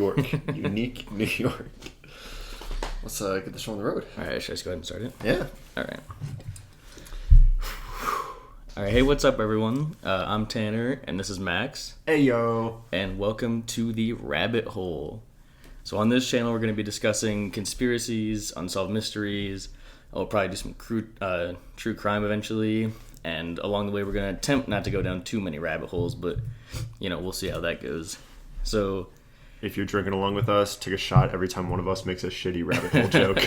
York. Unique New York. Let's get this show on the road. All right, should I just go ahead and start it? Yeah. All right. All right, hey, what's up, everyone? I'm Tanner, and this is Max. Hey, yo. And welcome to the Rabbit Hole. So on this channel, we're going to be discussing conspiracies, unsolved mysteries. We'll probably do some true crime eventually. And along the way, we're going to attempt not to go down too many rabbit holes, but, we'll see how that goes. So, if you're drinking along with us, take a shot every time one of us makes a shitty rabbit hole joke.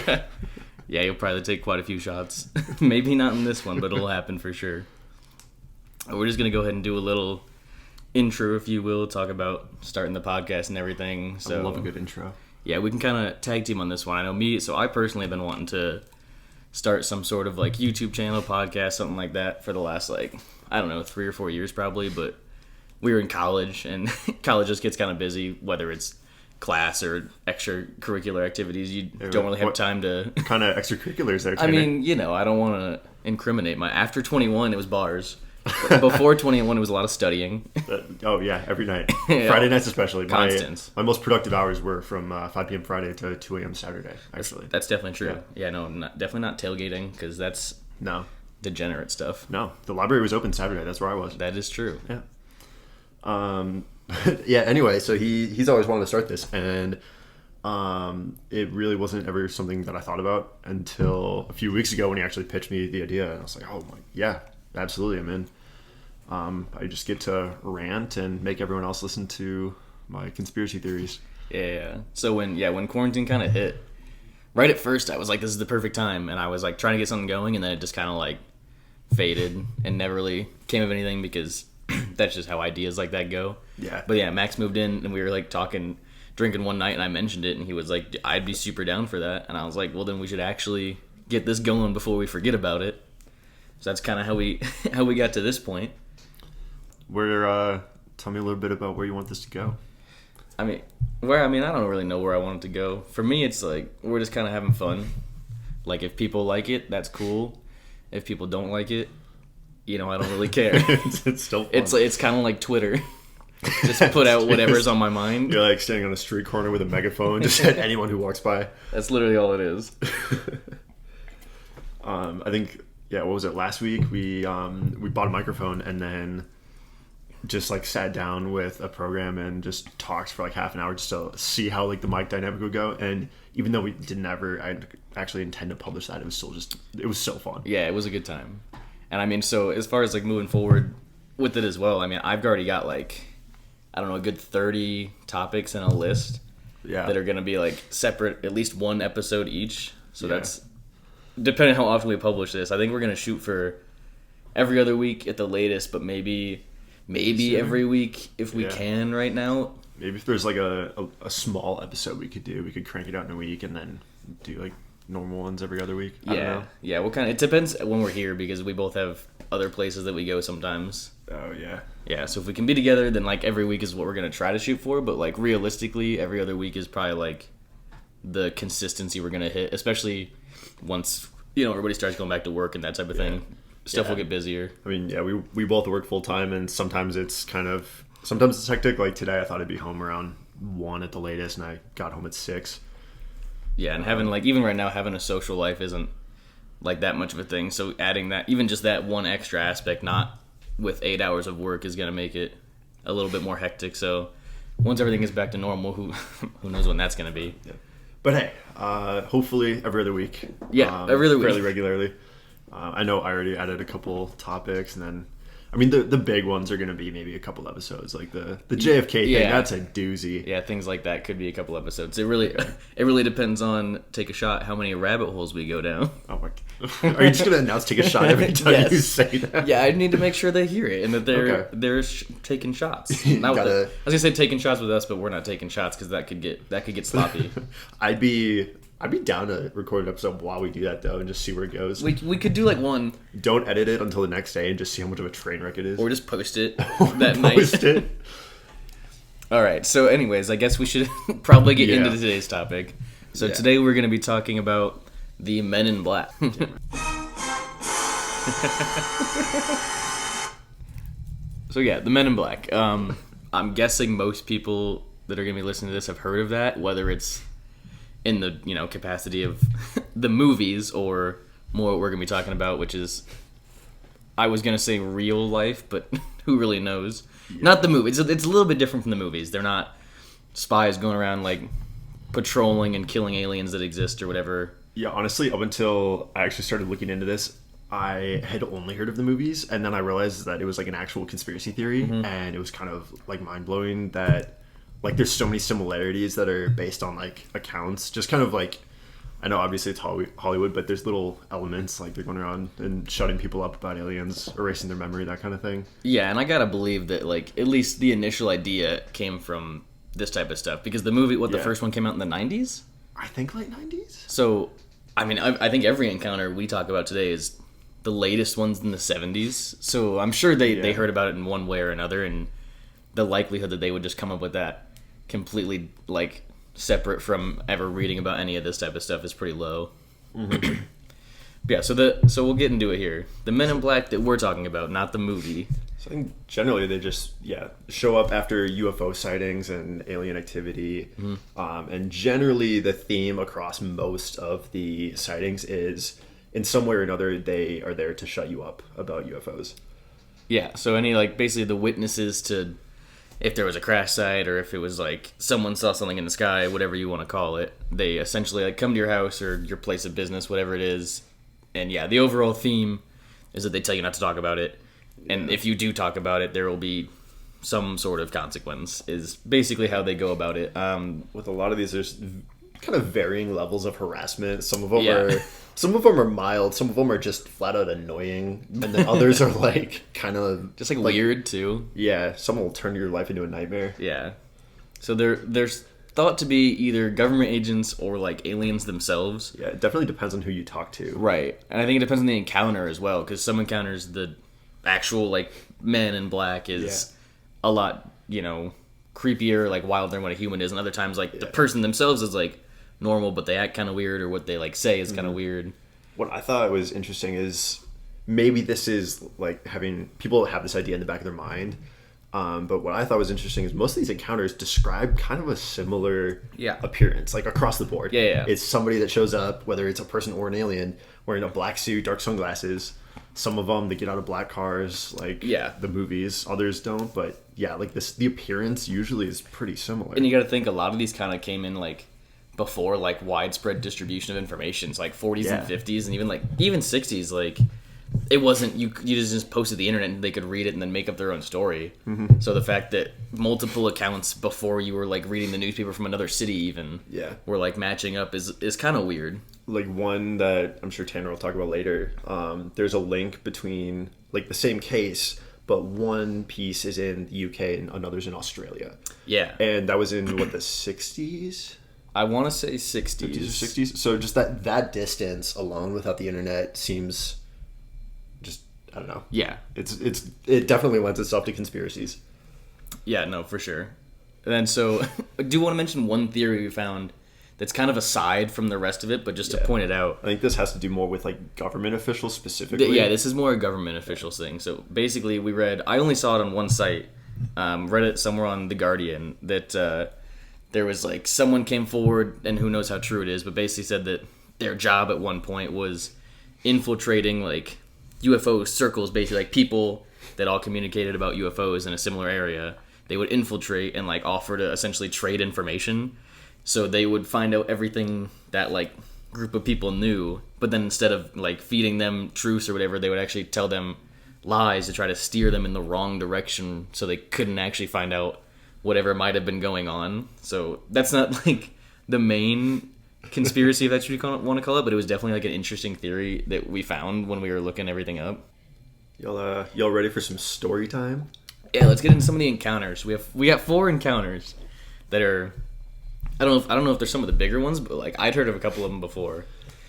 Yeah, you'll probably take quite a few shots. Maybe not in this one, but it'll happen for sure. We're just going to go ahead and do a little intro, if you will, talk about starting the podcast and everything. So, I love a good intro. Yeah, we can kind of tag team on this one. I know so I personally have been wanting to start some sort of like YouTube channel, podcast, something like that for the last 3 or 4 years probably, but we were in college and college just gets kind of busy, whether it's class or extracurricular activities. You don't really have time to... What kind of extracurriculars there, Tanner? I mean, I don't want to incriminate after 21, it was bars. Before 21, it was a lot of studying. Oh, yeah, every night. Friday nights especially. Constants. My most productive hours were from 5 p.m. Friday to 2 a.m. Saturday, actually. That's definitely true. Yeah, no, definitely not tailgating, because that's degenerate stuff. No, the library was open Saturday. That's where I was. That is true. Yeah. Yeah, anyway, so he's always wanted to start this, and it really wasn't ever something that I thought about until a few weeks ago when he actually pitched me the idea, and I was like, oh, yeah, absolutely, I'm in. I just get to rant and make everyone else listen to my conspiracy theories. Yeah. So when quarantine kind of hit, right at first I was like, this is the perfect time, and I was like trying to get something going, and then it just kind of like faded and never really came of anything because that's just how ideas like that go. Yeah. But yeah, Max moved in and we were like drinking one night, and I mentioned it, and he was like, I'd be super down for that. And I was like, well, then we should actually get this going before we forget about it. So that's kind of how we got to this point. Tell me a little bit about where you want this to go. I don't really know where I want it to go. For me, it's like we're just kind of having fun. Like if people like it, that's cool. If people don't like it, I don't really care. It's still fun. It's kind of like Twitter. Just put out whatever's on my mind. You're like standing on a street corner with a megaphone just at anyone who walks by. That's literally all it is. I think, what was it? Last week we bought a microphone and then just like sat down with a program and just talked for like half an hour just to see how like the mic dynamic would go. And even though I actually intend to publish that, it was so fun. Yeah, it was a good time. And so as far as like moving forward with it as well, I've already got like, a good 30 topics in a list that are going to be like separate, at least one episode each. So that's, depending on how often we publish this, I think we're going to shoot for every other week at the latest, but maybe every week if we can right now. Maybe if there's like a small episode we could crank it out in a week and then do like normal ones every other week. I don't know. Yeah, it depends when we're here because we both have other places that we go sometimes. Oh yeah. Yeah, so if we can be together, then like every week is what we're gonna try to shoot for. But like realistically, every other week is probably like the consistency we're gonna hit, especially once everybody starts going back to work and that type of thing. Stuff will get busier. We both work full time, and sometimes it's hectic. Like today, I thought I'd be home around 1 at the latest, and I got home at 6. Yeah, and having even right now, having a social life isn't like that much of a thing. So adding that, even just that one extra aspect, not with 8 hours of work, is going to make it a little bit more hectic. So once everything is back to normal, who knows when that's going to be. Yeah. But hey, hopefully every other week. Yeah, every other week. Fairly regularly. I know I already added a couple topics, and then the big ones are going to be maybe a couple episodes, like the JFK thing. That's a doozy. Yeah, things like that could be a couple episodes. It really depends on take a shot how many rabbit holes we go down. Oh my! Are you just going to announce take a shot every time you say that? Yeah, I need to make sure they hear it and that they're taking shots. I was gonna say taking shots with us, but we're not taking shots because that could get sloppy. I'd be down to record an episode while we do that, though, and just see where it goes. We could do, like, one. Don't edit it until the next day and just see how much of a train wreck it is. Or just post it that night. Post it. All right. So, anyways, I guess we should probably get into today's topic. So, today we're going to be talking about the Men in Black. So, the Men in Black. I'm guessing most people that are going to be listening to this have heard of that, whether it's in the capacity of the movies or more what we're going to be talking about, which is, I was going to say real life, but who really knows? Yeah. Not the movies. It's a little bit different from the movies. They're not spies going around like patrolling and killing aliens that exist or whatever. Yeah, honestly, up until I actually started looking into this, I had only heard of the movies, and then I realized that it was like an actual conspiracy theory, and it was kind of like mind-blowing that like there's so many similarities that are based on like accounts. Just kind of like, I know obviously it's Hollywood, but there's little elements like they're going around and shutting people up about aliens, erasing their memory, that kind of thing. Yeah, and I gotta believe that like at least the initial idea came from this type of stuff, because the movie, the first one came out in the 90s? I think late 90s. So, I mean, I think every encounter we talk about today is the latest ones in the 70s. So I'm sure they heard about it in one way or another, and the likelihood that they would just come up with that completely like separate from ever reading about any of this type of stuff is pretty low. Mm-hmm. Yeah, so we'll get into it here. The Men in Black that we're talking about, not the movie. So I think generally they just show up after UFO sightings and alien activity, and generally the theme across most of the sightings is in some way or another they are there to shut you up about UFOs. Yeah, so any like basically the witnesses to if there was a crash site or if it was like someone saw something in the sky, whatever you want to call it, they essentially like come to your house or your place of business, whatever it is. And yeah, the overall theme is that they tell you not to talk about it. And if you do talk about it, there will be some sort of consequence, is basically how they go about it. With a lot of these, there's kind of varying levels of harassment. Some of them are mild. Some of them are just flat out annoying. And then others are like kind of just like weird too. Yeah, some will turn your life into a nightmare. Yeah. So there's thought to be either government agents or like aliens themselves. Yeah, it definitely depends on who you talk to. Right. And I think it depends on the encounter as well, because some encounters, the actual like Men in Black is a lot, creepier, like wilder than what a human is. And other times like the person themselves is like normal, but they act kind of weird, or what they like say is kind of weird. What I thought was interesting is maybe this is like having people have this idea in the back of their mind. But what I thought was interesting is most of these encounters describe kind of a similar appearance, like across the board. Yeah. It's somebody that shows up, whether it's a person or an alien, wearing a black suit, dark sunglasses. Some of them, they get out of black cars, like the movies. Others don't, but like the appearance usually is pretty similar. And you got to think a lot of these kind of came in like before like widespread distribution of information. It's like 40s and 50s and even 60s. Like it wasn't you just posted the internet and they could read it and then make up their own story. Mm-hmm. So the fact that multiple accounts before you were like reading the newspaper from another city even were like matching up is kind of weird. Like one that I'm sure Tanner will talk about later, there's a link between like the same case, but one piece is in the UK and another's in Australia. Yeah. And that was in the 60s? I want to say 60s. 50s or 60s. So just that distance alone without the internet seems just, I don't know. Yeah. It definitely lends itself to conspiracies. Yeah, no, for sure. And then so I do want to mention one theory we found that's kind of aside from the rest of it, but just to point it out. I think this has to do more with like government officials specifically. Yeah, this is more a government officials thing. So basically I only saw it on one site, read it somewhere on The Guardian, that there was like someone came forward, and who knows how true it is, but basically said that their job at one point was infiltrating like UFO circles, basically like people that all communicated about UFOs in a similar area. They would infiltrate and like offer to essentially trade information. So they would find out everything that like group of people knew, but then instead of like feeding them truths or whatever, they would actually tell them lies to try to steer them in the wrong direction so they couldn't actually find out whatever might have been going on. So that's not like the main conspiracy, if that's what you want to call it, but it was definitely like an interesting theory that we found when we were looking everything up. Y'all ready for some story time? Yeah, let's get into some of the encounters. We got 4 encounters that are, I don't know if they're some of the bigger ones, but like I'd heard of a couple of them before.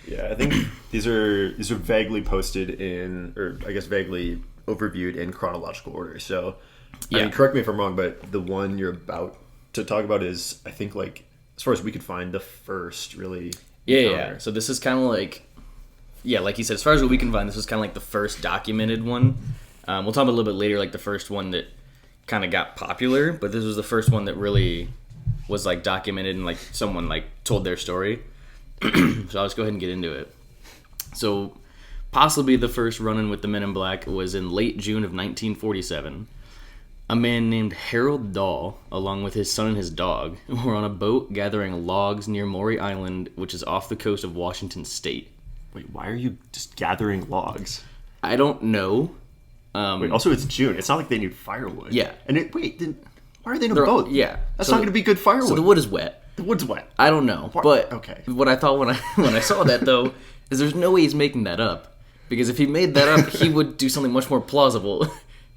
Yeah, I think these are vaguely posted in, or I guess vaguely overviewed in chronological order. So, I mean, correct me if I'm wrong, but the one you're about to talk about is, I think, like as far as we could find, the first really. Yeah. So this is kind of like, like you said, as far as what we can find, this is kind of like the first documented one. We'll talk about a little bit later, like the first one that kind of got popular, but this was the first one that really was like documented and like someone like told their story. So I'll just go ahead and get into it. So possibly the first run-in with the Men in Black was in late June of 1947. A man named Harold Dahl, along with his son and his dog, were on a boat gathering logs near Maury Island, which is off the coast of Washington State. Wait, why are you just gathering logs? I don't know. Wait, also it's June. It's not like they need firewood. Yeah. And why are they in a boat? Yeah. That's So not going to be good firewood. So the wood is wet. The wood's wet. I don't know. But okay. What I thought when I saw that, though, is there's no way he's making that up. Because if he made that up, he would do something much more plausible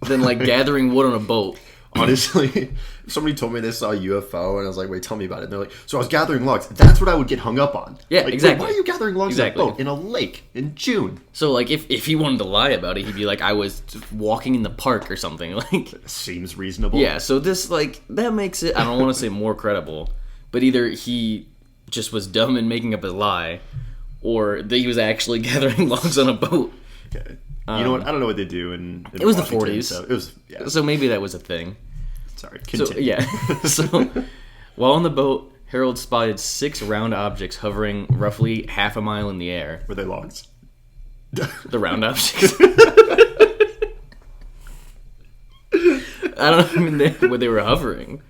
than, like, gathering wood on a boat. Honestly, somebody told me they saw a UFO, and I was like, wait, tell me about it. And they're like, so I was gathering logs. That's what I would get hung up on. Yeah, like, exactly. Why are you gathering logs Exactly. in a boat in a lake in June? So, like, if he wanted to lie about it, he'd be like, I was walking in the park or something. Like, Seems reasonable. yeah, so this, like, that makes it, I don't want to say more credible, but either he just was dumb and making up a lie, or that he was actually gathering logs on a boat. Okay. You know what? I don't know what they do in It was Washington, the 40s. So it was, yeah. So maybe that was a thing. Sorry, So, continue. yeah. So, while on the boat, Harold spotted 6 round objects hovering roughly half a mile in the air. Were they logs? The round objects. I don't even know where they were hovering.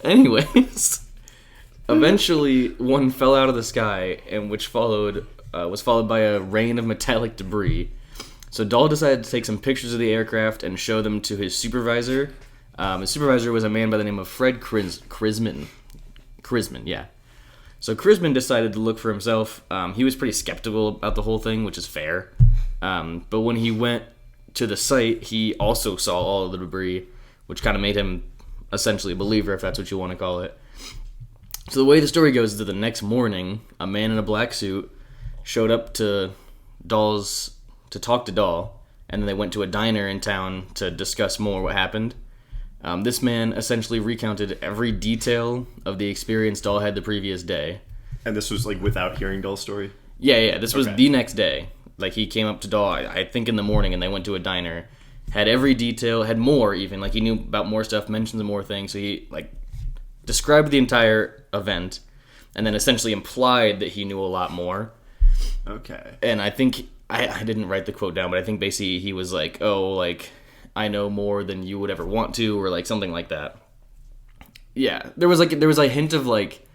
Anyways, eventually one fell out of the sky, and which was followed by a rain of metallic debris. So Dahl decided to take some pictures of the aircraft and show them to his supervisor. His supervisor was a man by the name of Fred Krisman. Krisman, yeah. So Krisman decided to look for himself. He was pretty skeptical about the whole thing, which is fair. But when he went to the site, he also saw all of the debris, which kind of made him essentially a believer, if that's what you want to call it. So the way the story goes is that the next morning, a man in a black suit showed up to talk to Dahl, and then they went to a diner in town to discuss more what happened. This man essentially recounted every detail of the experience Dahl had the previous day. And this was like without hearing Dahl's story? Yeah, this was Okay. the next day. Like, he came up to Dahl, I think in the morning, and they went to a diner. Had every detail, had more even. Like, he knew about more stuff, mentioned some more things. So he, like, described the entire event, and then essentially implied that he knew a lot more. Okay. And I think, I didn't write the quote down, but I think basically he was like, oh, like, I know more than you would ever want to, or like something like that. Yeah, there was a hint of like,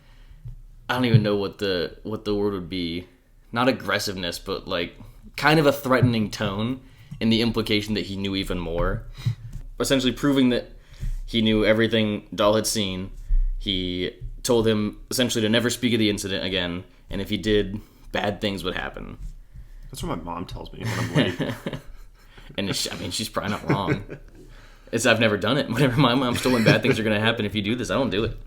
I don't even know what the word would be. Not aggressiveness, but like kind of a threatening tone in the implication that he knew even more. Essentially proving that he knew everything Dahl had seen. He told him essentially to never speak of the incident again, and if he did, bad things would happen. That's what my mom tells me when I'm late. And she's probably not wrong. I've never done it. Whenever my mom's told me bad things are going to happen if you do this, I don't do it.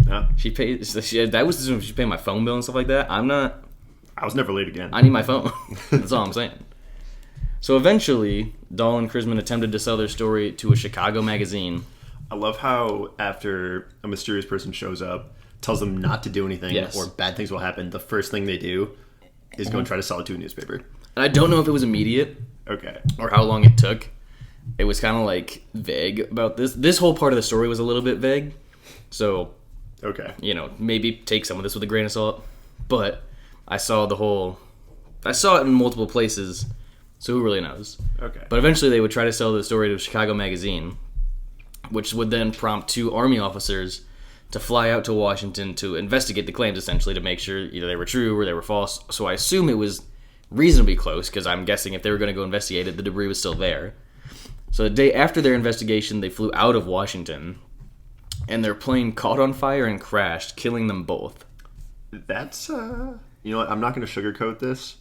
No. That was when she paid my phone bill and stuff like that. I was never late again. I need my phone. That's all I'm saying. So eventually, Dahl and Krisman attempted to sell their story to a Chicago magazine. I love how after a mysterious person shows up, tells them not to do anything, Yes. or bad things will happen, the first thing they do is go and try to sell it to a newspaper. And I don't know if it was immediate Okay. or how long it took. It was kind of like vague about this. This whole part of the story was a little bit vague. So, Okay. maybe take some of this with a grain of salt. But I saw it in multiple places, so who really knows? Okay. But eventually they would try to sell the story to a Chicago magazine, which would then prompt 2 Army officers to fly out to Washington to investigate the claims, essentially, to make sure either they were true or they were false. So I assume it was reasonably close, because I'm guessing if they were going to go investigate it, the debris was still there. So the day after their investigation, they flew out of Washington, and their plane caught on fire and crashed, killing them both. That's, you know what? I'm not going to sugarcoat this.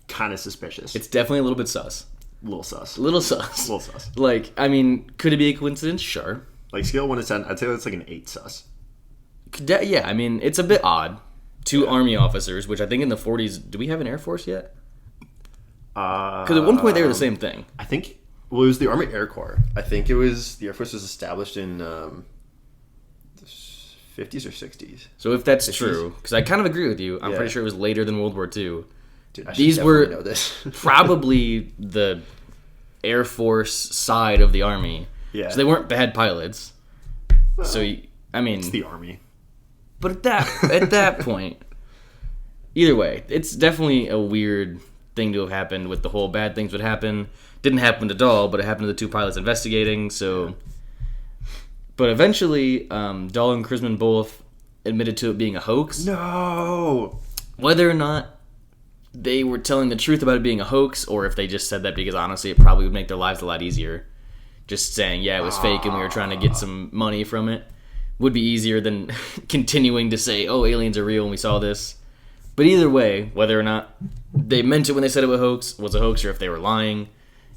Kind of suspicious. It's definitely a little bit sus. little sus. Little sus. Little sus. Like, I mean, could it be a coincidence? Sure. Like, scale 1 to 10, I'd say that's like an 8 sus. Yeah, I mean, it's a bit odd. 2 Army officers, which I think in the 40s... Do we have an Air Force yet? Because at one point they were the same thing. I think... Well, it was the Army Air Corps. I think it was... The Air Force was established in the 50s or 60s. So if that's true, because I kind of agree with you, I'm Yeah. pretty sure it was later than World War II. Dude, I should These definitely were know this. probably the Air Force side of the Army. Yeah. So they weren't bad pilots. Well, So I mean, it's the Army. but at that point, either way, it's definitely a weird thing to have happened. With the whole bad things would happen, didn't happen to Dahl, but it happened to the two pilots investigating. So, but eventually, Dahl and Krisman both admitted to it being a hoax. No. Whether or not they were telling the truth about it being a hoax, or if they just said that because honestly it probably would make their lives a lot easier. Just saying, yeah, it was fake and we were trying to get some money from it would be easier than continuing to say, oh, aliens are real and we saw this. But either way, whether or not they meant it when they said it was a hoax, or if they were lying,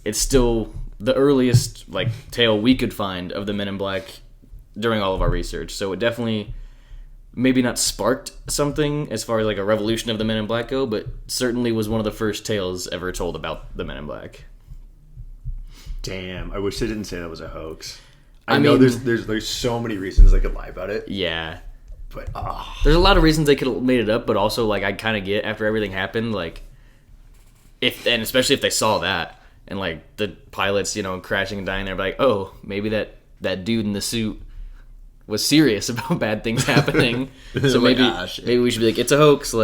it's still the earliest tale we could find of the Men in Black during all of our research. So it definitely maybe not sparked something as far as a revolution of the Men in Black go, but certainly was one of the first tales ever told about the Men in Black. Damn, I wish they didn't say that was a hoax. I know mean, there's so many reasons they could lie about it. Yeah. But There's a lot of reasons they could have made it up, but also I kind of get after everything happened, and especially if they saw that and the pilots, crashing and dying there, like, oh, maybe that dude in the suit was serious about bad things happening. So maybe we should be it's a hoax.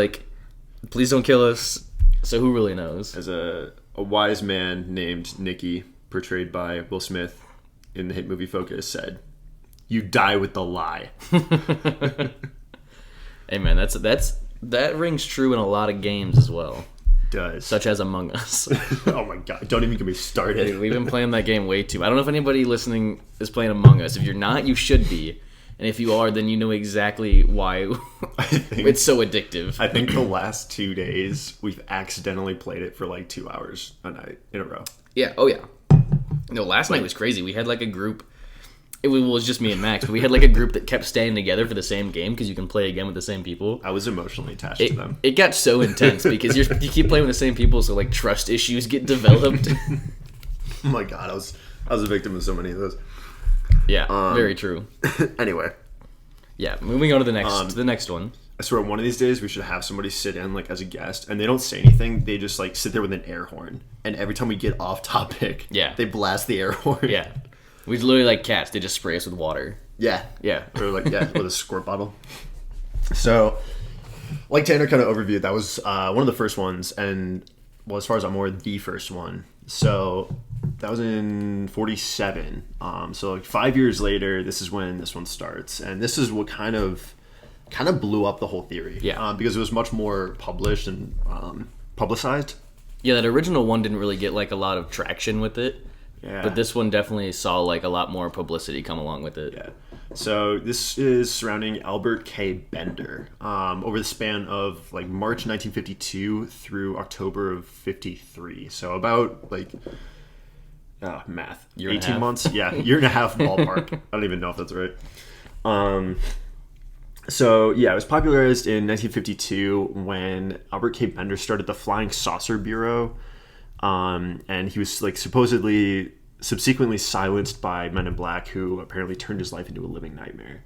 Please don't kill us. So who really knows? As a wise man named Nicky, portrayed by Will Smith in the hit movie Focus, said, "You die with the lie." Hey man, that rings true in a lot of games as well. Does. Such as Among Us. Oh my god, don't even get me started. Dude, we've been playing that game way too. I don't know if anybody listening is playing Among Us. If you're not, you should be. And if you are, then you know exactly why it's so addictive. I think the last 2 days we've accidentally played it for 2 hours a night in a row. Yeah, oh yeah. No, last night was crazy. We had a group. It was just me and Max, but we had a group that kept staying together for the same game because you can play again with the same people. I was emotionally attached to them. It got so intense because you keep playing with the same people, so trust issues get developed. Oh my god, I was a victim of so many of those. Yeah, very true. Anyway. Yeah, moving on to the next one. I swear one of these days we should have somebody sit in as a guest, and they don't say anything. They just sit there with an air horn, and every time we get off topic, they blast the air horn. Yeah, we literally like cats. They just spray us with water. Yeah, yeah, or with a squirt bottle. So, Tanner kind of overviewed, that was one of the first ones, and as far as I'm aware, the first one. So that was in 47. So 5 years later, this is when this one starts, and this is what kind of blew up the whole theory. Yeah. Because it was much more published and publicized. Yeah, that original one didn't really get a lot of traction with it. Yeah. But this one definitely saw a lot more publicity come along with it. Yeah. So this is surrounding Albert K. Bender over the span of March 1952 through October of 53. So about math. Year and a 18 half. months. Yeah, year and a half ballpark. I don't even know if that's right. So yeah, it was popularized in 1952 when Albert K. Bender started the Flying Saucer Bureau, and he was subsequently silenced by Men in Black, who apparently turned his life into a living nightmare.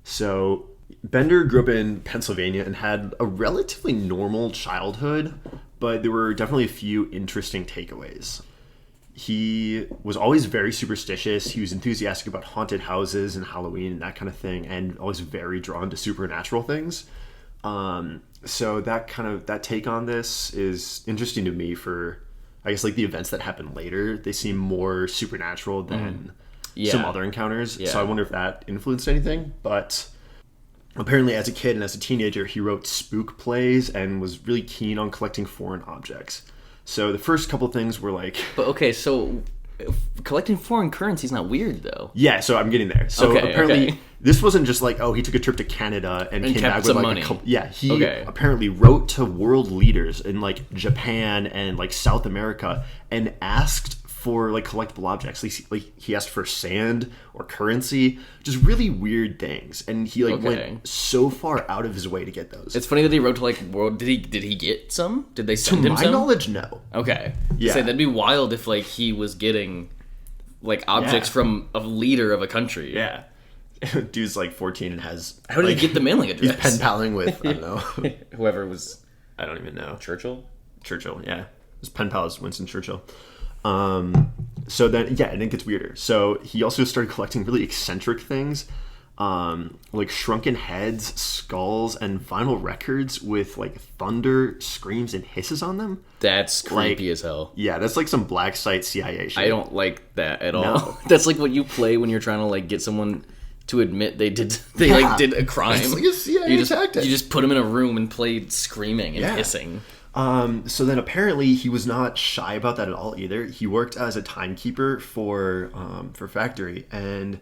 So Bender grew up in Pennsylvania and had a relatively normal childhood, but there were definitely a few interesting takeaways. He was always very superstitious. He was enthusiastic about haunted houses and Halloween and that kind of thing, and always very drawn to supernatural things. So that take on this is interesting to me for, I guess, the events that happen later. They seem more supernatural than some other encounters. Yeah. So I wonder if that influenced anything. But apparently as a kid and as a teenager, he wrote spook plays and was really keen on collecting foreign objects. So the first couple things were But okay, so collecting foreign currency is not weird, though. Yeah, so I'm getting there. So apparently this wasn't just he took a trip to Canada and came back with some money. He apparently wrote to world leaders in Japan and South America and asked for collectible objects. He asked for sand or currency, just really weird things, and he went so far out of his way to get those. It's funny that he wrote to world. Did he get some? Did they send him some? To my knowledge, no. Okay, yeah, so that'd be wild if he was getting objects from a leader of a country. Yeah. Dude's 14 and has. How did he get the mailing address? He's pen paling with I don't know whoever was. I don't even know. Churchill, yeah. His pen pal is Winston Churchill. So then, yeah, and it gets weirder. So he also started collecting really eccentric things, like shrunken heads, skulls, and vinyl records with like thunder, screams, and hisses on them. That's creepy Like, as hell. Yeah, that's like some black site CIA shit. I don't like that at all. No. That's like what you play when you're trying to like get someone to admit they did a crime. It's like a CIA you just, tactic. You just put them in a room and play screaming and Yeah. hissing. So then apparently he was not shy about that at all either. He worked as a timekeeper for factory, and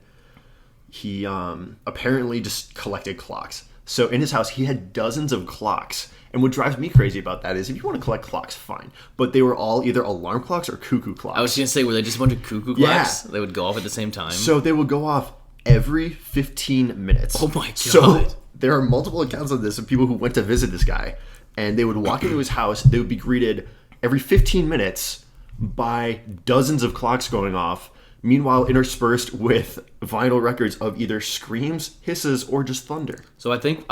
he apparently just collected clocks. So in his house he had dozens of clocks. And what drives me crazy about that is if you want to collect clocks, fine. But they were all either alarm clocks or cuckoo clocks. I was gonna say, were they just a bunch of cuckoo clocks? They would go off at the same time. So they would go off every 15 minutes. Oh my god. So there are multiple accounts of this of people who went to visit this guy. And they would walk into his house. They would be greeted every 15 minutes by dozens of clocks going off. Meanwhile, interspersed with vinyl records of either screams, hisses, or just thunder. So I think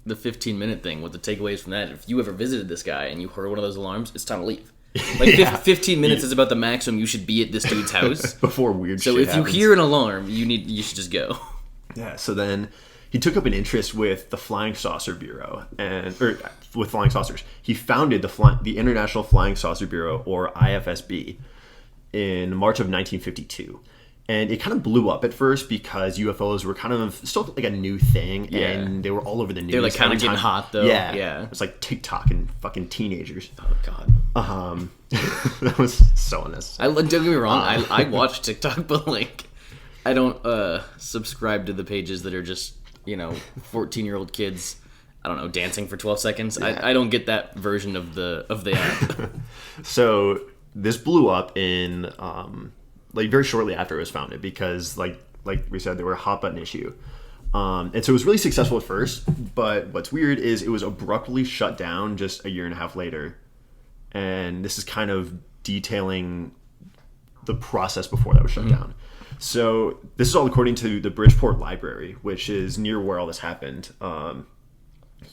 the 15-minute thing, what the takeaways from that, if you ever visited this guy and you heard one of those alarms, it's time to leave. Like, Yeah. 15 minutes is about the maximum you should be at this dude's house. Before weird So shit if happens. you hear an alarm, you should just go. Yeah, so then he took up an interest with the Flying Saucer Bureau, or with flying saucers. He founded the International Flying Saucer Bureau, or IFSB, in March of 1952. And it kind of blew up at first because UFOs were kind of still like a new thing, and they were all over the news. They're like kind of every getting time. hot though. Yeah, Yeah. It was like TikTok and fucking teenagers. Oh god. That was so unnecessary. Don't get me wrong. I watch TikTok, but like, I don't subscribe to the pages that are just 14-year-old kids. I don't know, dancing for 12 seconds. Yeah. I don't get that version of the app. So this blew up in like very shortly after it was founded because like we said, they were a hot button issue. And so it was really successful at first, but what's weird is it was abruptly shut down just a year and a half later. And this is kind of detailing the process before that was shut down. So this is all according to the Bridgeport Library, which is near where all this happened.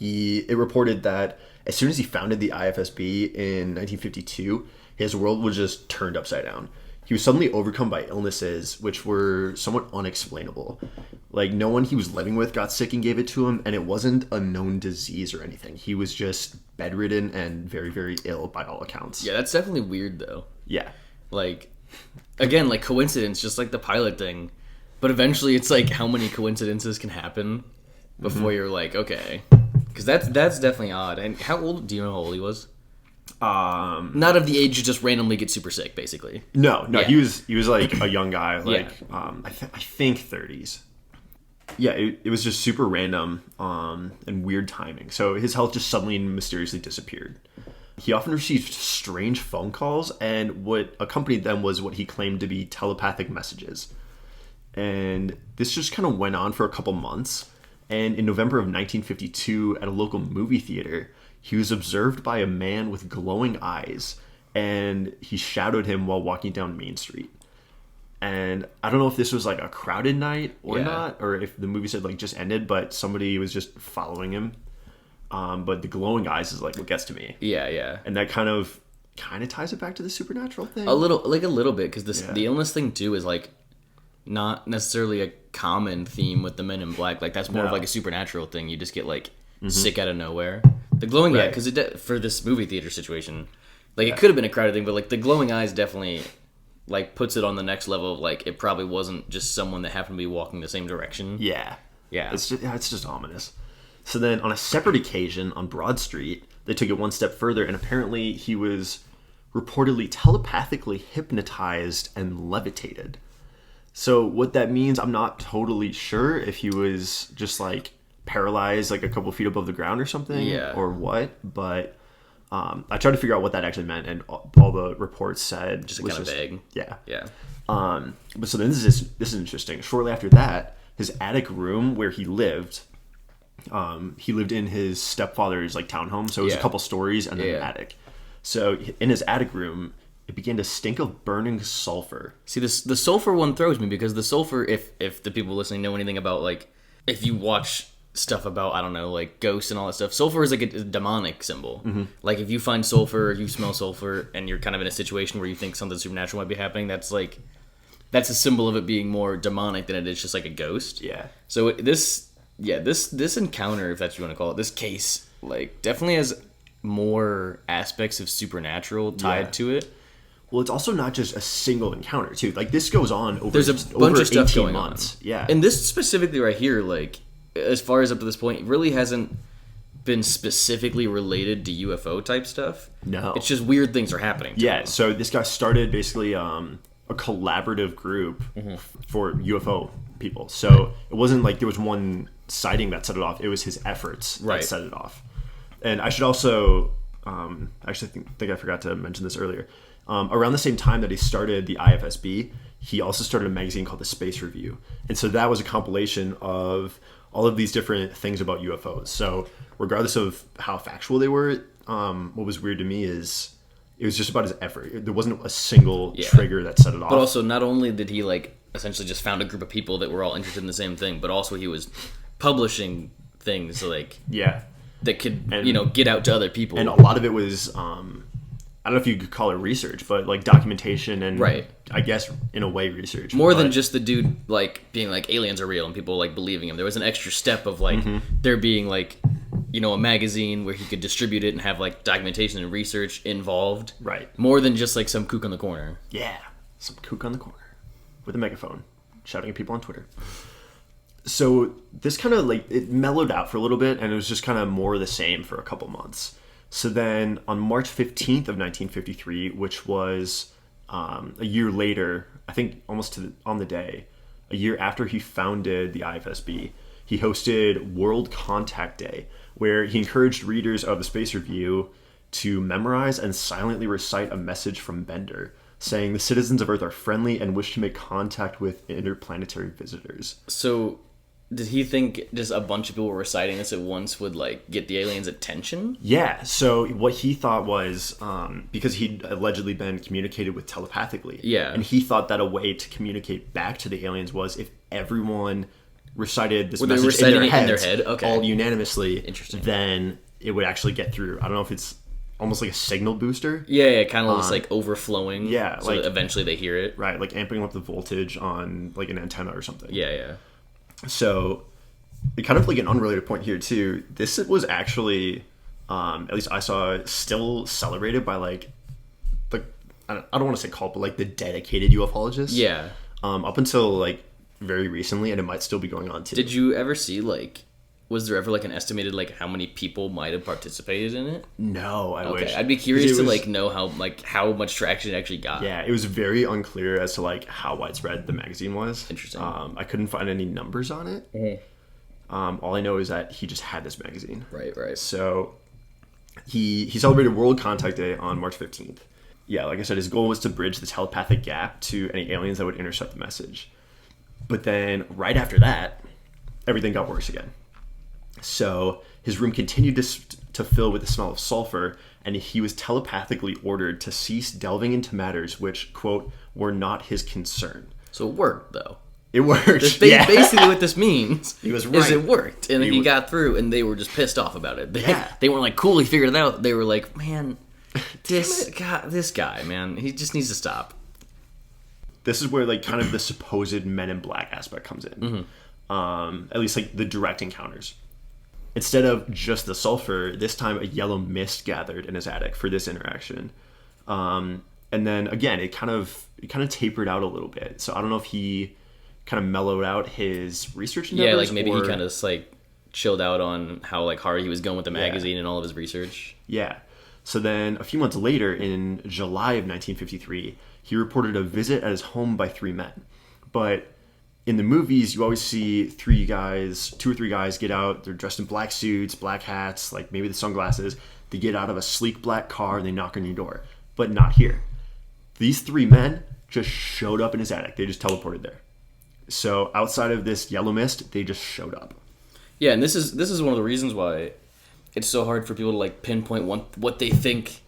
It reported that as soon as he founded the IFSB in 1952, his world was just turned upside down. He was suddenly overcome by illnesses which were somewhat unexplainable. Like, no one he was living with got sick and gave it to him, and it wasn't a known disease or anything. He was just bedridden and very, very ill by all accounts. Yeah, that's definitely weird though. Yeah. Like, again, like coincidence, just like the pilot thing. But eventually, it's like how many coincidences can happen before you're like, okay, because that's definitely odd. And how old? Do you know how old he was? Not of the age you just randomly get super sick, basically. No, Yeah. he was like a young guy, like I think 30s. Yeah, it was just super random and weird timing. So his health just suddenly and mysteriously disappeared. He often received strange phone calls, and what accompanied them was what he claimed to be telepathic messages. And this just kind of went on for a couple months. And in November of 1952, at a local movie theater, he was observed by a man with glowing eyes, and he shadowed him while walking down Main Street. And I don't know if this was like a crowded night or not, or if the movie said like just ended, but somebody was just following him. But the glowing eyes is like what gets to me. Yeah. And that kind of ties it back to the supernatural thing. A little bit, because the illness thing too is like not necessarily a common theme with the Men in Black. Like that's more of like a supernatural thing. You just get like sick out of nowhere. The glowing, Right. because for this movie theater situation, like it could have been a crowded thing, but like the glowing eyes definitely like puts it on the next level of like it probably wasn't just someone that happened to be walking the same direction. Yeah. Yeah. It's just ominous. So then on a separate occasion on Broad Street, they took it one step further, and apparently he was reportedly telepathically hypnotized and levitated. So what that means, I'm not totally sure if he was just like paralyzed like a couple feet above the ground or something, or what, but I tried to figure out what that actually meant, and all the reports said Just kind of vague. Yeah. But so then this is interesting. Shortly after that, his attic room where he lived in his stepfather's like townhome, so it was a couple stories and then an attic. So in his attic room, it began to stink of burning sulfur. See, the sulfur one throws me, because the sulfur, if the people listening know anything about like, if you watch stuff about, I don't know, like ghosts and all that stuff. Sulfur is like a demonic symbol. Mm-hmm. Like if you find sulfur, you smell sulfur, and you're kind of in a situation where you think something supernatural might be happening, that's a symbol of it being more demonic than it is just like a ghost. Yeah. So this encounter, if that's what you want to call it, this case, like definitely has more aspects of supernatural tied to it. Well, it's also not just a single encounter too. Like this goes on over There's a bunch over of stuff 18 going months. on. Yeah. And this specifically right here, like as far as up to this point, really hasn't been specifically related to UFO type stuff. No. It's just weird things are happening to Yeah, him. so this guy started basically a collaborative group for UFO people. So it wasn't like there was one sighting that set it off. It was his efforts that set it off. And I should also, actually think I forgot to mention this earlier. Around the same time that he started the IFSB, he also started a magazine called the Space Review. And so that was a compilation of all of these different things about UFOs. So regardless of how factual they were, what was weird to me is it was just about his effort. There wasn't a single trigger that set it off. But also, not only did he like essentially just found a group of people that were all interested in the same thing, but also he was publishing things like that could get out to other people. And a lot of it was I don't know if you could call it research, but like documentation and I guess in a way research. More than just the dude like being like aliens are real and people like believing him. There was an extra step of like there being like a magazine where he could distribute it and have like documentation and research involved. Right. More than just like some kook on the corner. Yeah. Some kook on the corner with a megaphone shouting at people on Twitter. So this kind of like it mellowed out for a little bit and it was just kind of more of the same for a couple months. So then on March 15th of 1953, which was a year later, I think almost on the day, a year after he founded the IFSB, he hosted World Contact Day, where he encouraged readers of the Space Review to memorize and silently recite a message from Bender, saying the citizens of Earth are friendly and wish to make contact with interplanetary visitors. So did he think just a bunch of people reciting this at once would like get the aliens' attention? Yeah. So what he thought was because he'd allegedly been communicated with telepathically. Yeah. And he thought that a way to communicate back to the aliens was if everyone recited this message in their head, all unanimously. Interesting. Then it would actually get through. I don't know if it's almost like a signal booster. Yeah, kind of just like overflowing. Yeah. So that eventually they hear it. Right. Like amping up the voltage on like an antenna or something. Yeah. So, kind of like an unrelated point here too. This was actually, at least I saw, still celebrated by like the I don't want to say cult, but like the dedicated ufologists. Yeah. Up until like very recently, and it might still be going on too. Did you ever see like? Was there ever like an estimated like how many people might have participated in it? No, I wish. I'd be curious to like know how much traction it actually got. Yeah, it was very unclear as to like how widespread the magazine was. Interesting. I couldn't find any numbers on it. All I know is that he just had this magazine. Right. So he celebrated World Contact Day on March 15th. Yeah, like I said, his goal was to bridge the telepathic gap to any aliens that would intercept the message. But then right after that, everything got worse again. So his room continued to fill with the smell of sulfur, and he was telepathically ordered to cease delving into matters which, quote, were not his concern. So it worked, though. It worked. Basically what this means he was is it worked, and he got through, and they were just pissed off about it. They weren't like, cool, he figured it out. They were like, man, this guy, man, he just needs to stop. This is where like kind of the supposed Men in Black aspect comes in. At least like the direct encounters. Instead of just the sulfur, this time a yellow mist gathered in his attic for this interaction. And then again, it kind of tapered out a little bit. So I don't know if he kind of mellowed out his research endeavors. Yeah, like maybe he kind of like chilled out on how like hard he was going with the magazine and all of his research. Yeah. So then a few months later, in July of 1953, he reported a visit at his home by three men. But in the movies, you always see two or three guys get out. They're dressed in black suits, black hats, like maybe the sunglasses. They get out of a sleek black car and they knock on your door. But not here. These three men just showed up in his attic. They just teleported there. So outside of this yellow mist, they just showed up. Yeah, and this is one of the reasons why it's so hard for people to like pinpoint what they think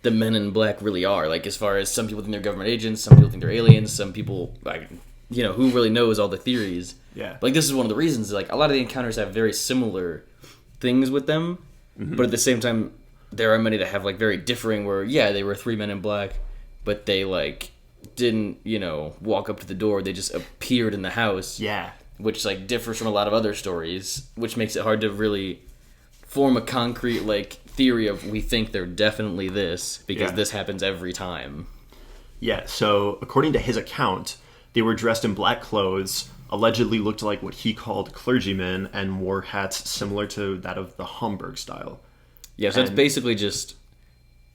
the Men in Black really are. Like as far as some people think they're government agents, some people think they're aliens, some people like who really knows all the theories. Yeah. Like, this is one of the reasons, like, a lot of the encounters have very similar things with them, but at the same time, there are many that have, like, very differing, where, yeah, they were 3 men in black, but they, like, didn't, walk up to the door, they just appeared in the house. Yeah. Which, like, differs from a lot of other stories, which makes it hard to really form a concrete, like, theory of, we think they're definitely this, because this happens every time. Yeah, so according to his account, they were dressed in black clothes, allegedly looked like what he called clergymen, and wore hats similar to that of the Homburg style. Yeah, so it's basically just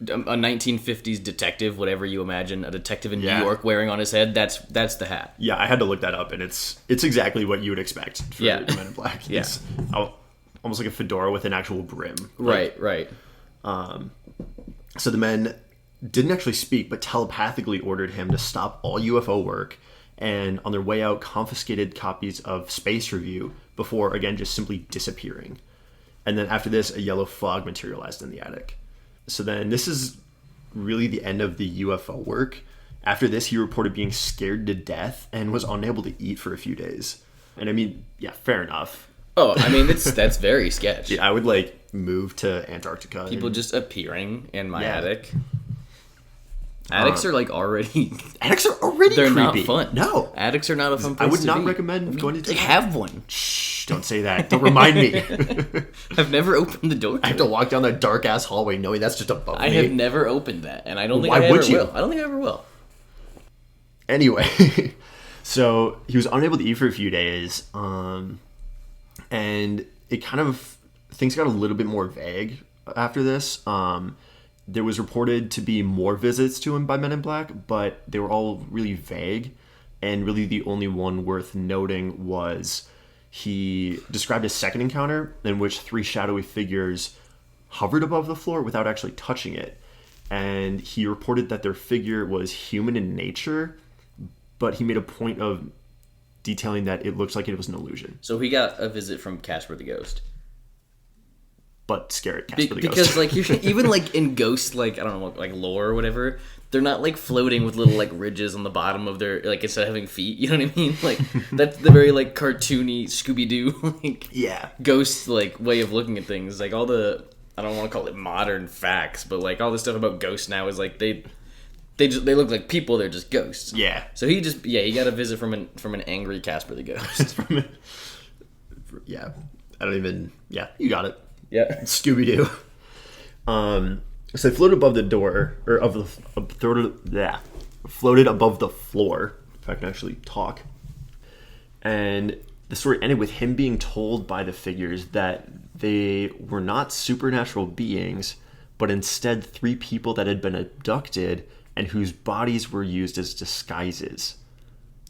a 1950s detective, whatever you imagine a detective in New York wearing on his head. That's the hat. Yeah, I had to look that up, and it's exactly what you would expect for Men in Black. Yeah. It's almost like a fedora with an actual brim. Right. So the men didn't actually speak, but telepathically ordered him to stop all UFO work, and on their way out, confiscated copies of Space Review before, again, just simply disappearing. And then after this, a yellow fog materialized in the attic. So then this is really the end of the UFO work. After this, he reported being scared to death and was unable to eat for a few days. And I mean, yeah, fair enough. Oh, I mean, that's very sketch. Yeah, I would, move to Antarctica. People just appearing in my attic. Attics are, already... Attics are already They're creepy. not fun. No. Attics are not a fun place I would to not be. recommend going to... They have one. Shh, don't say that. Don't remind me. I've never opened the door. I have to walk down that dark-ass hallway knowing that's just above me. I have never opened that, and I don't think Why I would ever you? will. I don't think I ever will. Anyway, so he was unable to eat for a few days, and it kind of... Things got a little bit more vague after this. There was reported to be more visits to him by Men in Black, but they were all really vague, and really the only one worth noting was he described a second encounter in which 3 shadowy figures hovered above the floor without actually touching it, and he reported that their figure was human in nature, but he made a point of detailing that it looks like it was an illusion. So he got a visit from Casper the Ghost. But scared Casper the Because Ghost. even in Ghost, I don't know, lore or whatever, they're not floating with little ridges on the bottom of their instead of having feet. You know what I mean? That's the very cartoony Scooby Doo Yeah. ghost way of looking at things. All the, I don't want to call it modern facts, but all this stuff about ghosts now is they look like people. They're just ghosts. Yeah. So he got a visit from an angry Casper the Ghost. Yeah. I don't even... Yeah, you got it. Yeah. Scooby-Doo. So they floated above the door, or floated above the floor, if I can actually talk. And the story ended with him being told by the figures that they were not supernatural beings, but instead 3 people that had been abducted and whose bodies were used as disguises.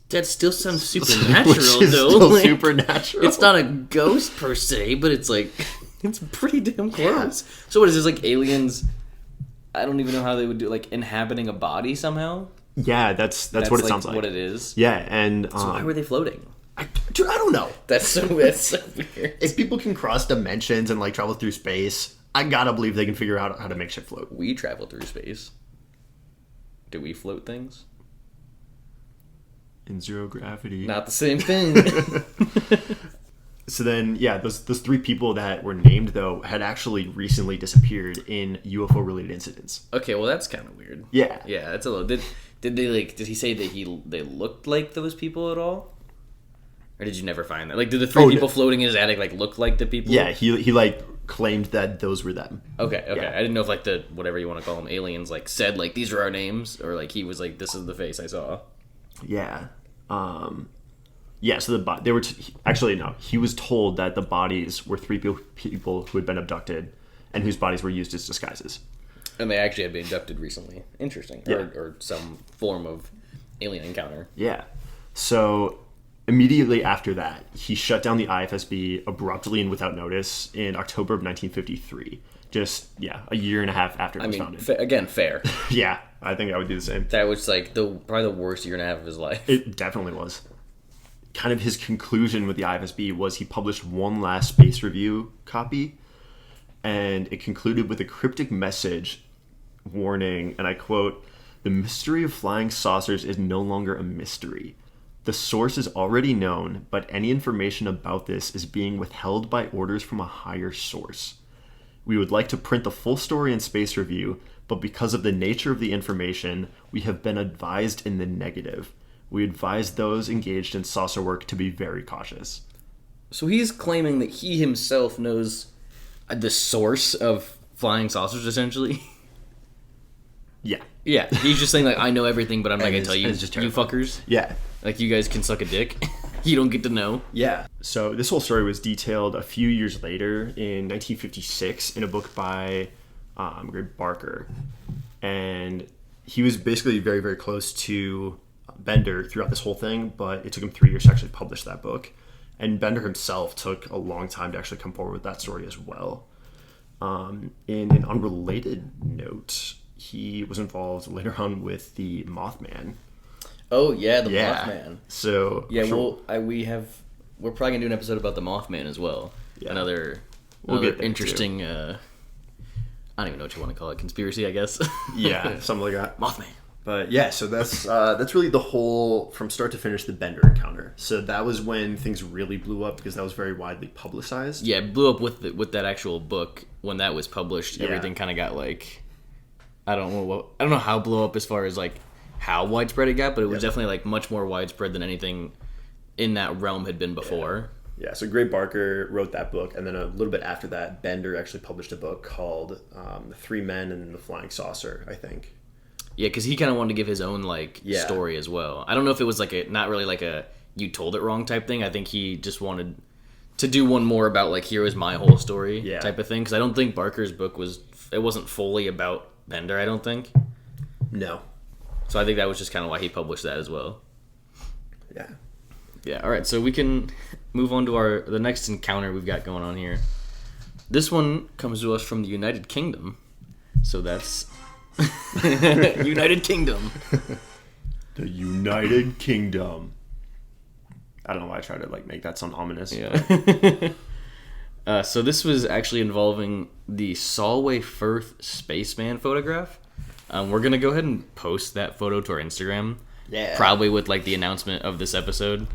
That still sounds supernatural, Which is though. still supernatural. It's not a ghost per se, but it's it's pretty damn close. Yeah. So what is this, aliens? I don't even know how they would do inhabiting a body somehow. Yeah, that's what it sounds like. What it is. Yeah, and so why were they floating? I don't know. That's so weird. If people can cross dimensions and travel through space, I gotta believe they can figure out how to make shit float. We travel through space. Do we float things? In zero gravity. Not the same thing. So then, yeah, those 3 people that were named, though, had actually recently disappeared in UFO-related incidents. Okay, well, that's kind of weird. Yeah. Yeah, that's a little... Did they, did he say that they looked like those people at all? Or did you never find that? Did the 3 people floating in his attic, look like the people? Yeah, he claimed that those were them. Okay. Yeah. I didn't know if, the, whatever you want to call them, aliens, said, these are our names, or, he was this is the face I saw. Yeah. Yeah, so they were... actually, no. He was told that the bodies were 3 people who had been abducted and whose bodies were used as disguises. And they actually had been abducted recently. Interesting. Yeah. Or some form of alien encounter. Yeah. So immediately after that, he shut down the IFSB abruptly and without notice in October of 1953. Just, a year and a half after it was founded. Again, fair. Yeah, I think I would do the same. That was probably the worst year and a half of his life. It definitely was. Kind of his conclusion with the IFSB was he published one last Space Review copy, and it concluded with a cryptic message warning, and I quote, "The mystery of flying saucers is no longer a mystery. The source is already known, but any information about this is being withheld by orders from a higher source. We would like to print the full story in Space Review, but because of the nature of the information, we have been advised in the negative. We advise those engaged in saucer work to be very cautious. So he's claiming that he himself knows the source of flying saucers, essentially. Yeah. Yeah, he's just saying, like, I know everything, but I'm not And going to tell you, it's just you fuckers. Yeah. Like, you guys can suck a dick. You don't get to know. Yeah. So this whole story was detailed a few years later in 1956 in a book by Gray Barker. And he was basically very, very close to Bender throughout this whole thing, but it took him 3 years to actually publish that book. And Bender himself took a long time to actually come forward with that story as well. In an unrelated note, he was involved later on with the Mothman. Oh, yeah, the Mothman. So yeah, we're probably gonna do an episode about the Mothman as well. Yeah. Another get there, interesting. I don't even know what you want to call it. Conspiracy, I guess. Yeah, something like that. Mothman. But yeah, so that's really the whole from start to finish the Bender encounter. So that was when things really blew up because that was very widely publicized. Yeah, it blew up with that actual book when that was published. Yeah. Everything kind of got like, I don't know how it blew up as far as like how widespread it got, but it was definitely like much more widespread than anything in that realm had been before. Yeah, so Gray Barker wrote that book, and then a little bit after that, Bender actually published a book called The Three Men and the Flying Saucer, I think. Yeah, because he kind of wanted to give his own like story as well. I don't know if it was like not really like a you told it wrong type thing. I think he just wanted to do one more about like here is my whole story type of thing. Because I don't think Barker's book wasn't fully about Bender. I don't think. No. So I think that was just kind of why he published that as well. Yeah. Yeah. All right. So we can move on to the next encounter we've got going on here. This one comes to us from the United Kingdom. So that's United Kingdom. The United Kingdom. I don't know why I tried to like make that sound ominous. Yeah. So this was actually involving the Solway Firth spaceman photograph. We're gonna go ahead and post that photo to our Instagram. Yeah. Probably with like the announcement of this episode,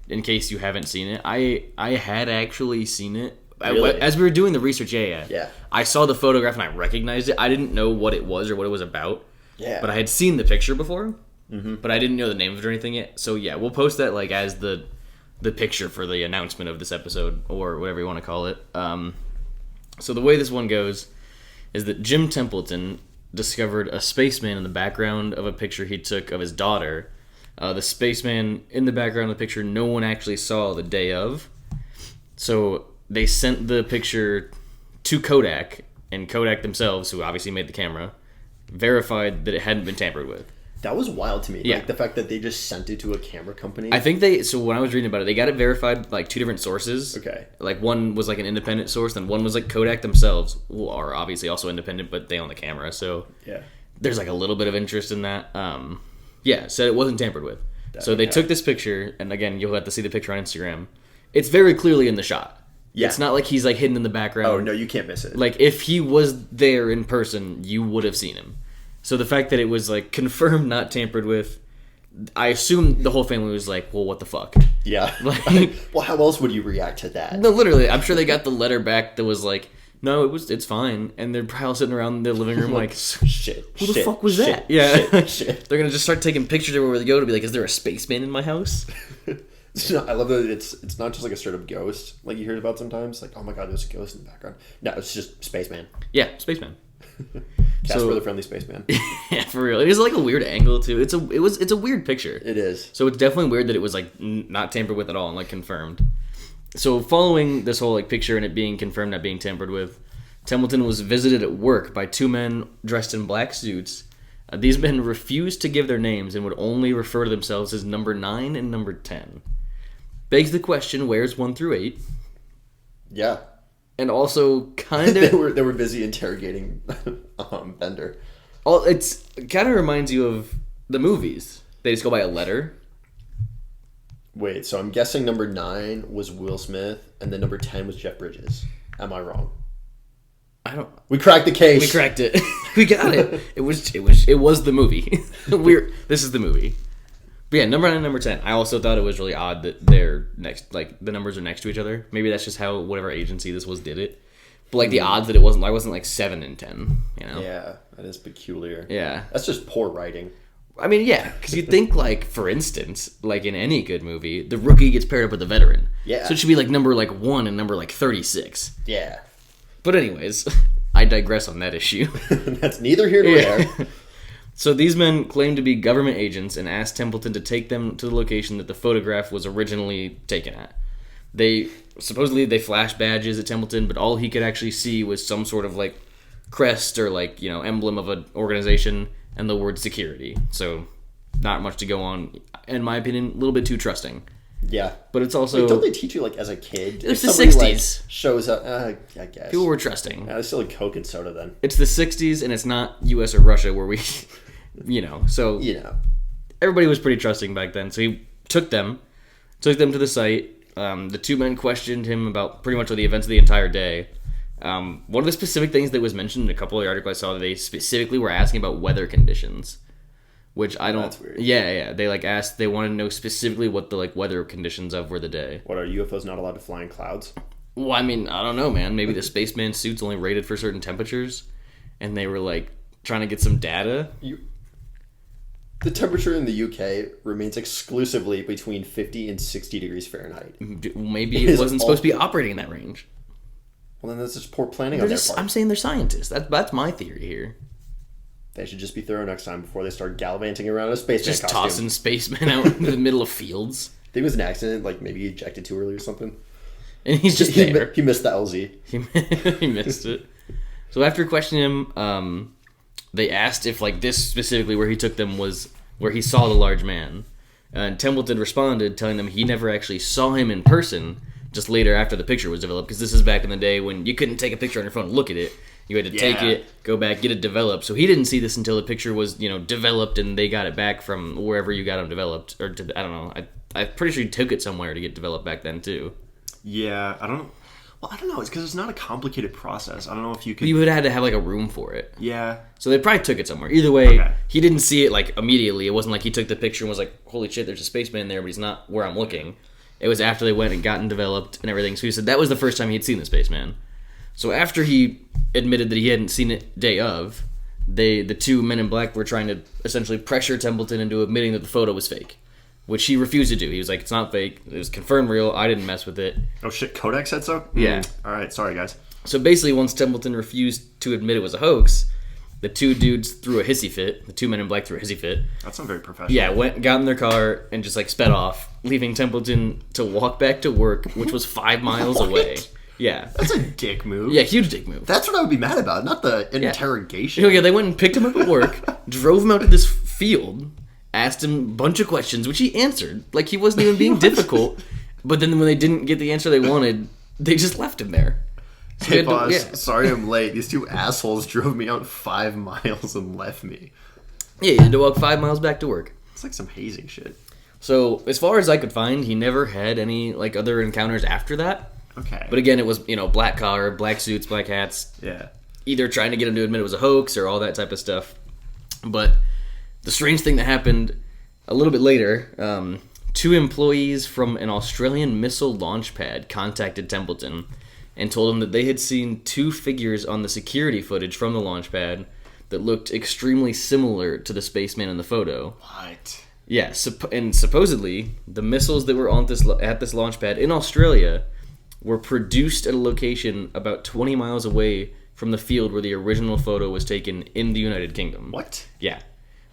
in case you haven't seen it. I had actually seen it. Really? As we were doing the research, Yeah. I saw the photograph and I recognized it. I didn't know what it was or what it was about. Yeah. But I had seen the picture before, but I didn't know the name of it or anything yet. So yeah, we'll post that like as the picture for the announcement of this episode or whatever you want to call it. So the way this one goes is that Jim Templeton discovered a spaceman in the background of a picture he took of his daughter. The spaceman in the background of the picture no one actually saw the day of. So they sent the picture to Kodak, and Kodak themselves, who obviously made the camera, verified that it hadn't been tampered with. That was wild to me. Yeah. Like the fact that they just sent it to a camera company. I think so when I was reading about it, they got it verified like two different sources. Okay. Like one was like an independent source, and one was like Kodak themselves, who are obviously also independent, but they own the camera. So Yeah. there's like a little bit of interest in that. Yeah, said it wasn't tampered with. So they took this picture, and again, you'll have to see the picture on Instagram. It's very clearly in the shot. Yeah. It's not like he's like hidden in the background. Oh no, you can't miss it. Like if he was there in person, you would have seen him. So the fact that it was like confirmed not tampered with, I assume the whole family was like, well, what the fuck? Yeah. Like, well, how else would you react to that? no, literally, I'm sure they got the letter back that was like, no, it's fine. And they're probably sitting around their living room like, shit. Who the fuck was that? Yeah. Shit. They're going to just start taking pictures everywhere they go to be like, is there a spaceman in my house? I love that it's not just like a straight up ghost like you hear about sometimes. Like, oh my god, there's a ghost in the background. No, it's just spaceman. Yeah, spaceman. Casper the Friendly Spaceman. Yeah, for real. It is like a weird angle too. It's a weird picture. It is. So it's definitely weird that it was like not tampered with at all and like confirmed. So following this whole like picture and it being confirmed not being tampered with, Templeton was visited at work by two men dressed in black suits. These men refused to give their names and would only refer to themselves as number 9 and number 10. Begs the question, where's 1 through 8? Yeah. And also kind of they were busy interrogating Bender. It's kind of reminds you of the movies. They just go by a letter. Wait, so I'm guessing number 9 was Will Smith and then number 10 was Jeff Bridges. Am I wrong? We cracked the case. We cracked it. We got it. It was the movie. This is the movie. But yeah, number 9 and number 10. I also thought it was really odd that they're next, like the numbers are next to each other. Maybe that's just how whatever agency this was did it. But like the odds that I wasn't like 7 and 10. You know? Yeah, that is peculiar. Yeah. That's just poor writing. I mean, yeah, because you think like, for instance, like in any good movie, the rookie gets paired up with the veteran. Yeah. So it should be like number like 1 and number like 36. Yeah. But anyways, I digress on that issue. That's neither here nor there. So these men claimed to be government agents and asked Templeton to take them to the location that the photograph was originally taken at. They flashed badges at Templeton, but all he could actually see was some sort of like crest or like, you know, emblem of an organization and the word security. So not much to go on. In my opinion, a little bit too trusting. Yeah. But it's also... Like, don't they teach you, like, as a kid? It's the somebody, 60s. Like, shows up, I guess. People were trusting. Yeah, it's still like Coke and soda then. It's the 60s, and it's not U.S. or Russia where we... You know, so... You know. Everybody was pretty trusting back then. So he took them to the site. The two men questioned him about pretty much the events of the entire day. One of the specific things that was mentioned in a couple of the articles I saw, that they specifically were asking about weather conditions. Which I don't... That's weird. Yeah. They like asked... They wanted to know specifically what the like weather conditions of were the day. What, are UFOs not allowed to fly in clouds? Well, I mean, I don't know, man. Maybe the spaceman suit's only rated for certain temperatures, and they were like trying to get some data. The temperature in the UK remains exclusively between 50 and 60 degrees Fahrenheit. Maybe it wasn't supposed to be operating in that range. Well, then that's just poor planning on their part. I'm saying they're scientists. That's my theory here. They should just be thorough next time before they start gallivanting around in a spaceman Just costume. tossing spacemen out in the middle of fields. I think it was an accident, like maybe he ejected too early or something. And he's just there. He missed the LZ. He missed it. So after questioning him, they asked if like this specifically where he took them was where he saw the large man. And Templeton responded telling them he never actually saw him in person, just later after the picture was developed, because this is back in the day when you couldn't take a picture on your phone and look at it. You had to take it, go back, get it developed. So he didn't see this until the picture was, you know, developed and they got it back from wherever you got them developed. Or I don't know. I'm pretty sure he took it somewhere to get developed back then too. Yeah, I don't know. It's because it's not a complicated process. I don't know if you could... You would have had to have like a room for it. Yeah. So they probably took it somewhere. Either way, Okay. He didn't see it like immediately. It wasn't like he took the picture and was like, holy shit, there's a spaceman there, but he's not where I'm looking. It was after they went and gotten developed and everything. So he said that was the first time he'd seen the spaceman. So after he admitted that he hadn't seen it day of, the two men in black were trying to essentially pressure Templeton into admitting that the photo was fake, which he refused to do. He was like, it's not fake. It was confirmed real. I didn't mess with it. Oh shit, Kodak said so? Yeah. All right, sorry guys. So basically, once Templeton refused to admit it was a hoax, the two dudes threw a hissy fit. The two men in black threw a hissy fit. That's not very professional. Yeah, got in their car and just like sped off, leaving Templeton to walk back to work, which was 5 miles away. Yeah. That's a dick move. Yeah, huge dick move. That's what I would be mad about, not the interrogation. Yeah, they went and picked him up at work, drove him out to this field, asked him a bunch of questions, which he answered. Like, he wasn't even being difficult. But then when they didn't get the answer they wanted, they just left him there. So Hey boss, sorry I'm late. These two assholes drove me out 5 miles and left me. Yeah, you had to walk 5 miles back to work. It's like some hazing shit. So, as far as I could find, he never had any, like, other encounters after that. Okay. But again, it was, you know, black collar, black suits, black hats. Yeah. Either trying to get him to admit it was a hoax or all that type of stuff. But the strange thing that happened a little bit later, 2 employees from an Australian missile launch pad contacted Templeton and told him that they had seen 2 figures on the security footage from the launch pad that looked extremely similar to the spaceman in the photo. What? Yeah, and supposedly the missiles that were at this launch pad in Australia were produced at a location about 20 miles away from the field where the original photo was taken in the United Kingdom. What? Yeah.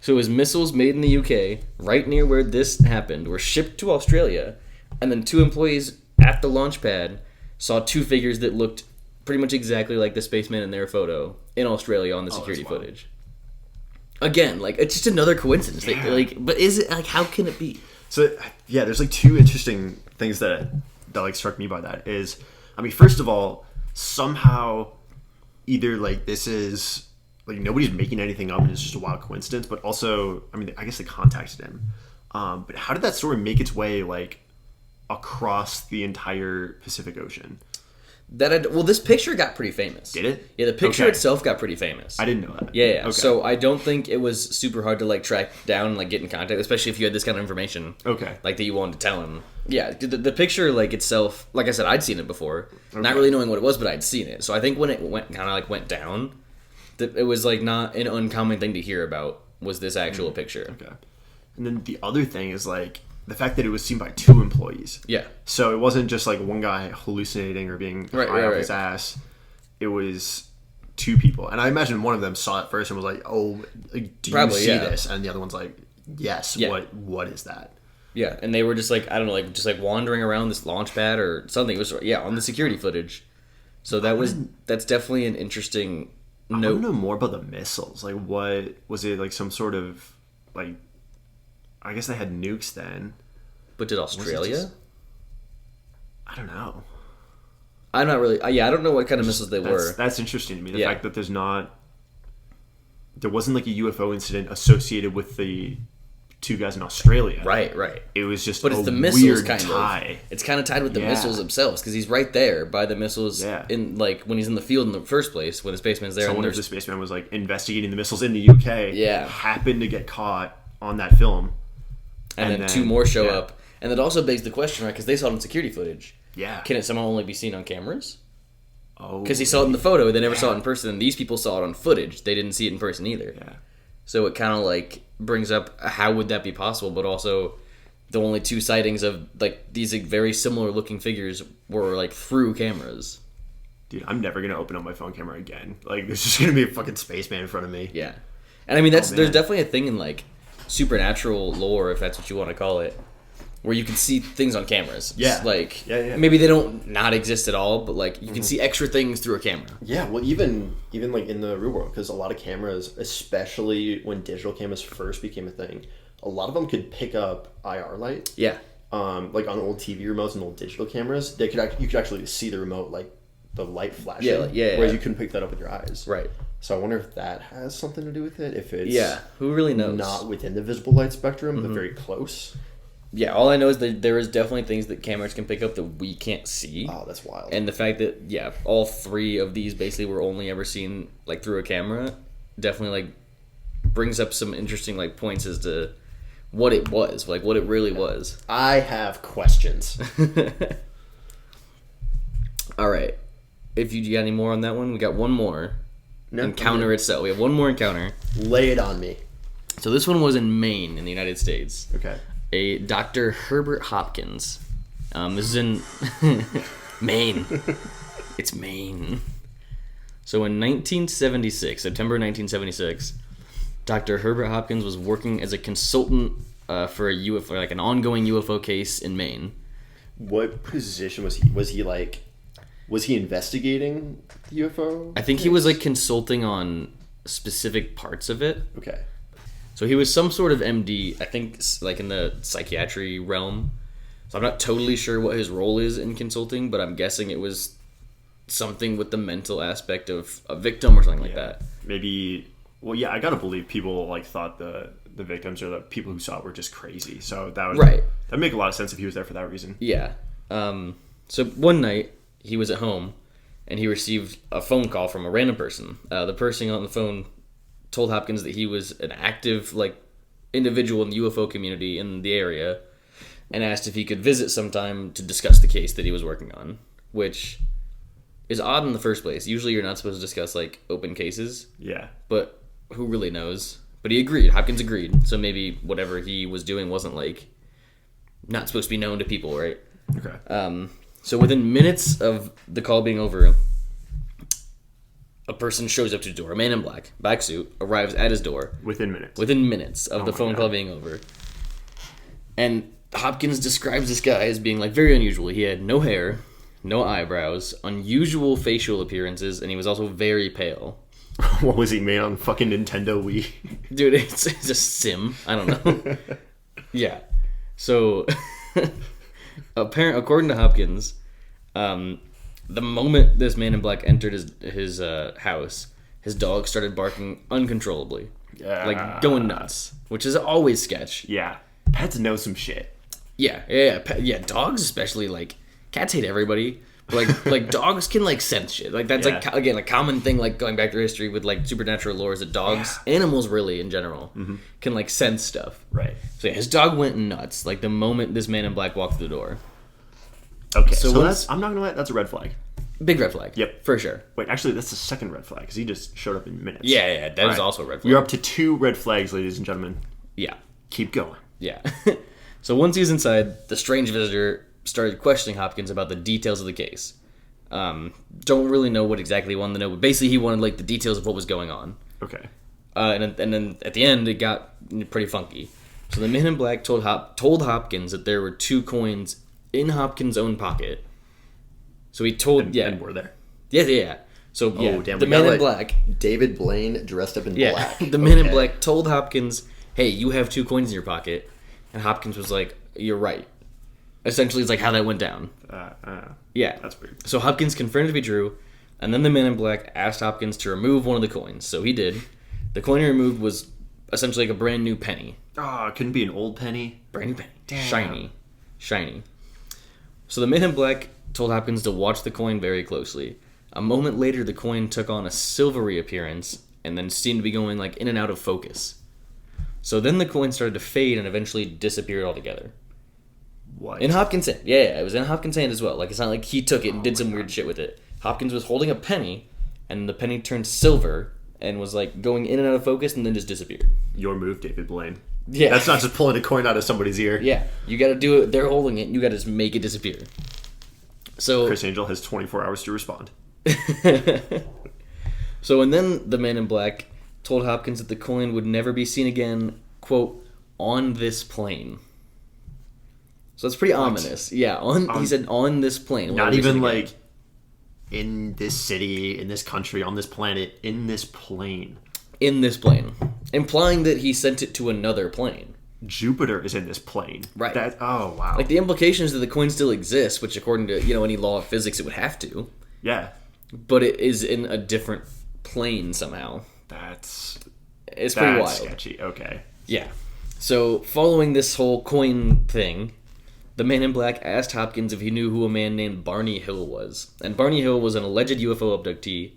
So it was missiles made in the UK, right near where this happened, were shipped to Australia, and then 2 employees at the launch pad saw 2 figures that looked pretty much exactly like the spaceman in their photo in Australia on the security footage. Again, like, it's just another coincidence. Yeah. But is it, like, how can it be? So, yeah, there's, like, 2 interesting things that like, struck me by that is, I mean, first of all, somehow, either, like, this is, like, nobody's making anything up and it's just a wild coincidence, but also, I mean, I guess they contacted him. But how did that story make its way, like, across the entire Pacific Ocean? Well, this picture got pretty famous. Did it? Yeah, the picture Okay. itself got pretty famous. I didn't know that. Yeah. Okay. So I don't think it was super hard to like track down and like get in contact, especially if you had this kind of information. Okay. Like that you wanted to tell him. Yeah, the picture like itself, like I said, I'd seen it before, Okay. not really knowing what it was, but I'd seen it. So I think when it went down, it was like not an uncommon thing to hear about was this actual picture. Okay. And then the other thing is like the fact that it was seen by 2 employees. Yeah. So it wasn't just like one guy hallucinating or being high off his ass. It was 2 people, and I imagine one of them saw it first and was like, "Oh, like, do Probably, you see yeah. this?" And the other one's like, "Yes." Yeah. What is that? Yeah, and they were just like, I don't know, like just like wandering around this launch pad or something. It was on the security footage. So that's definitely an interesting I want note. to know more about the missiles. Like, what was it? Like some sort of like? I guess they had nukes then. But did Australia? just- I don't know. I'm not really. I don't know what kind of missiles they were. That's interesting to me. The Yeah. fact that there wasn't like a UFO incident associated with the 2 guys in Australia. Right. It was just But it's a the missiles weird kind tie. of. It's kind of tied with the Yeah. missiles themselves because he's right there by the missiles. Yeah. In like when he's in the field in the first place when the spaceman's there. So I and wonder if there's- the spaceman was like investigating the missiles in the UK. Yeah. Happened to get caught on that film. and then then 2 more show yeah. up, and that also begs the question, right? Because they saw it in security footage. Yeah. Can it somehow only be seen on cameras? Oh. Because he saw it in the photo, they never saw it in person. And these people saw it on footage; they didn't see it in person either. Yeah. So it kind of like brings up how would that be possible, but also the only 2 sightings of like these like, very similar looking figures were like through cameras. Dude, I'm never gonna open up my phone camera again. Like, there's just gonna be a fucking spaceman in front of me. Yeah, and I mean there's man. definitely a thing in like supernatural lore, if that's what you want to call it, where you can see things on cameras. Yeah. Like Yeah. maybe they don't not exist at all, but like you can see extra things through a camera. Yeah, well, even like in the real world, because a lot of cameras, especially when digital cameras first became a thing, a lot of them could pick up IR light. Yeah. Like on old TV remotes and old digital cameras, you could actually see the remote, like the light flashing. Yeah. Whereas you couldn't pick that up with your eyes. Right. So I wonder if that has something to do with it. If it's Who really knows? not within the visible light spectrum, but very close. Yeah, all I know is that there is definitely things that cameras can pick up that we can't see. Oh, that's wild. And the fact that all 3 of these basically were only ever seen like through a camera definitely like brings up some interesting like points as to what it was, like what it really was. I have questions. All right. If you got any more on that one, we got one more encounter itself. We have one more encounter. Lay it on me. So this one was in Maine in the United States. Okay. A Dr. Herbert Hopkins. This is in Maine. It's Maine. So in 1976, September 1976, Dr. Herbert Hopkins was working as a consultant for a UFO, like an ongoing UFO case in Maine. What position was he? Was he investigating the UFO? I think he was like consulting on specific parts of it. Okay. So he was some sort of MD, I think, like in the psychiatry realm. So I'm not totally sure what his role is in consulting, but I'm guessing it was something with the mental aspect of a victim or something like that. Maybe. Well, yeah, I gotta believe people like thought the victims or the people who saw it were just crazy. So that would that'd make a lot of sense if he was there for that reason. Yeah. So one night he was at home and he received a phone call from a random person. The person on the phone told Hopkins that he was an active like individual in the UFO community in the area and asked if he could visit sometime to discuss the case that he was working on, which is odd in the first place. Usually you're not supposed to discuss like open cases, Yeah. but who really knows? But he agreed. Hopkins agreed. So maybe whatever he was doing wasn't like not supposed to be known to people, right? Okay. So within minutes of the call being over, a person shows up to the door. A man in black suit, arrives at his door. Within minutes. Within minutes of the phone God. call being over. And Hopkins describes this guy as being like very unusual. He had no hair, no eyebrows, unusual facial appearances, and he was also very pale. What was he made on fucking Nintendo Wii? Dude, it's a sim. I don't know. Yeah. So, according to Hopkins, the moment this man in black entered his house, his dog started barking uncontrollably, like going nuts, which is always sketch. Yeah. Pets know some shit. Yeah. Dogs especially, like cats hate everybody, Like dogs can like sense shit. Like that's like again a common thing. Like going back through history with like supernatural lore is that dogs, animals really in general, can like sense stuff. Right. So yeah, his dog went nuts like the moment this man in black walked through the door. Okay. So that's I'm not gonna lie. That's a red flag. Big red flag. Yep. For sure. Wait, actually, that's the second red flag because he just showed up in minutes. Yeah, that is also a red flag. You're up to 2 red flags, ladies and gentlemen. Yeah. Keep going. Yeah. So once he was inside, the strange visitor started questioning Hopkins about the details of the case. Don't really know what exactly he wanted to know, but basically he wanted like the details of what was going on. Okay. And then at the end, it got pretty funky. So the man in black told Hopkins that there were 2 coins in Hopkins' own pocket. So he told, And we're there. Yeah. So damn, the man in black, David Blaine dressed up in black. the man in black told Hopkins, "Hey, you have 2 coins in your pocket," and Hopkins was like, "You're right." Essentially, it's like how that went down. Yeah, that's weird. So Hopkins confirmed it to be true, and then the man in black asked Hopkins to remove one of the coins. So he did. The coin he removed was essentially like a brand new penny. Oh, it couldn't be an old penny. Brand new penny, shiny. So the man in black told Hopkins to watch the coin very closely. A moment later, the coin took on a silvery appearance and then seemed to be going like in and out of focus. So then the coin started to fade and eventually disappeared altogether. What? In Hopkins' hand. Yeah, it was in Hopkins' hand as well. Like, it's not like he took it and did some weird shit with it. Hopkins was holding a penny, and the penny turned silver and was like going in and out of focus and then just disappeared. Your move, David Blaine. Yeah. That's not just pulling a coin out of somebody's ear. Yeah, you gotta do it. They're holding it, and you gotta just make it disappear. So Chris Angel has 24 hours to respond. And then the man in black told Hopkins that the coin would never be seen again, quote, on this plane. So that's pretty ominous. Yeah, he said on this plane. Not even like in this city, in this country, on this planet, in this plane. In this plane. Implying that he sent it to another plane. Jupiter is in this plane. Right. Oh, wow. Like, the implication is that the coin still exists, which according to, any law of physics, it would have to. Yeah. But it is in a different plane somehow. It's pretty wild. Sketchy. Okay. Yeah. So, following this whole coin thing, the man in black asked Hopkins if he knew who a man named Barney Hill was. And Barney Hill was an alleged UFO abductee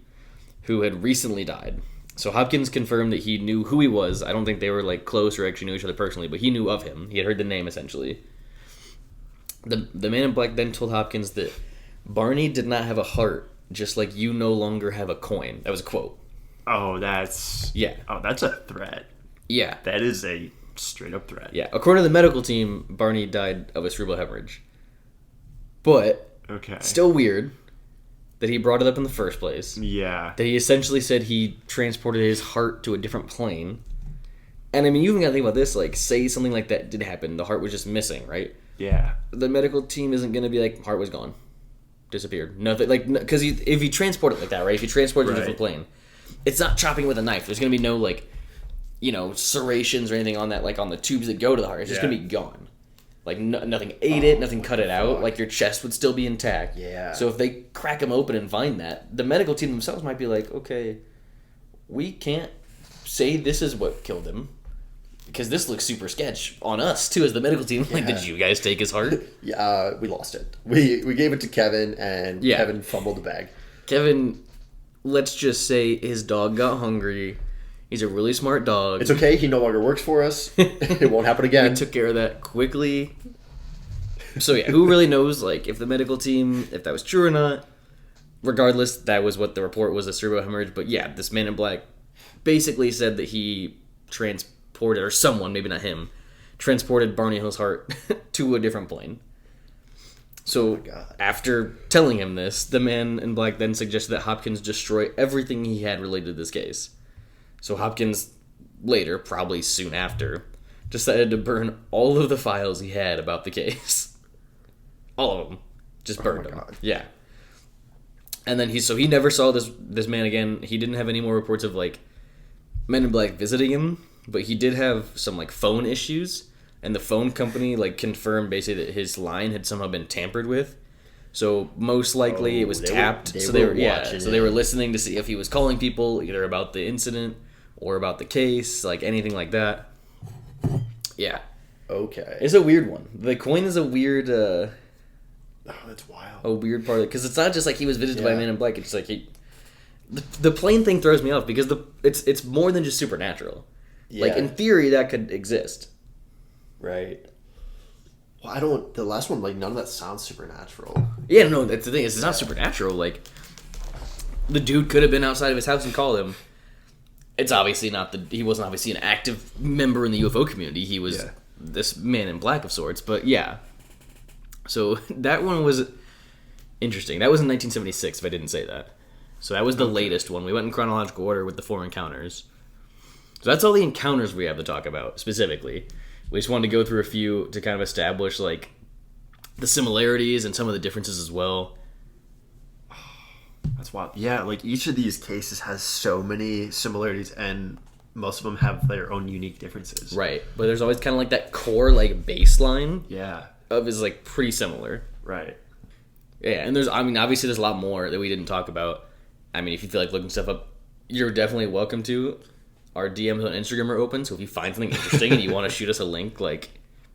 who had recently died. So Hopkins confirmed that he knew who he was. I don't think they were like close or actually knew each other personally, but he knew of him. He had heard the name essentially. The man in black then told Hopkins that Barney did not have a heart, just like you no longer have a coin. That was a quote. Oh, that's a threat. Yeah. That is a straight up threat. Yeah. According to the medical team, Barney died of a cerebral hemorrhage. But still weird that he brought it up in the first place. Yeah. That he essentially said he transported his heart to a different plane. And I mean, you even gotta think about this, like, say something like that did happen, the heart was just missing, right? Yeah. The medical team isn't gonna be like, heart was gone. Disappeared. Nothing, like, because if you transport it like that, right? If you transport it to a different plane, it's not chopping with a knife. There's gonna be no, like, serrations or anything on that, like, on the tubes that go to the heart. It's just gonna be gone. Like, nothing ate it, nothing cut it out. Like, your chest would still be intact. Yeah. So if they crack them open and find that, the medical team themselves might be like, okay, we can't say this is what killed him. Because this looks super sketch on us, too, as the medical team. Like, did you guys take his heart? Yeah, we lost it. We gave it to Kevin, and Kevin fumbled the bag. Kevin, let's just say his dog got hungry. He's a really smart dog. It's okay. He no longer works for us. It won't happen again. We took care of that quickly. So, yeah, who really knows, like, if the medical team, if that was true or not. Regardless, that was what the report was, a cerebral hemorrhage. But, yeah, this man in black basically said that he transported, or someone, maybe not him, transported Barney Hill's heart to a different plane. So, after telling him this, the man in black then suggested that Hopkins destroy everything he had related to this case. So Hopkins, later, probably soon after, decided to burn all of the files he had about the case. All of them. Just burned them. God. Yeah. And then he never saw this man again. He didn't have any more reports of, like, men in black visiting him, but he did have some, like, phone issues, and the phone company, like, confirmed basically that his line had somehow been tampered with. So most likely it was tapped. So they were listening to see if he was calling people either about the incident or about the case, like anything like that. Yeah. Okay. It's a weird one. The coin is a weird Oh, that's wild. a weird part of it, because it's not just like he was visited by a Yeah. man in black. It's like the plane thing throws me off because it's more than just supernatural. Yeah. Like in theory, that could exist. Right. Well, the last one, like, none of that sounds supernatural. Yeah, no, that's the thing. It's not supernatural. Like, the dude could have been outside of his house and called him. It's obviously not he wasn't obviously an active member in the UFO community. He was this man in black of sorts. But yeah. So that one was interesting. That was in 1976, if I didn't say that. So that was the latest one. We went in chronological order with the 4 encounters. So that's all the encounters we have to talk about, specifically. We just wanted to go through a few to kind of establish, like, the similarities and some of the differences as well. That's wild. Yeah, like, each of these cases has so many similarities, and most of them have their own unique differences. Right. But there's always kind of like that core, like, baseline Yeah. of is, like, pretty similar. Right. Yeah, and obviously there's a lot more that we didn't talk about. I mean, if you feel like looking stuff up, you're definitely welcome to. Our DMs on Instagram are open, so if you find something interesting and you want to shoot us a link, like,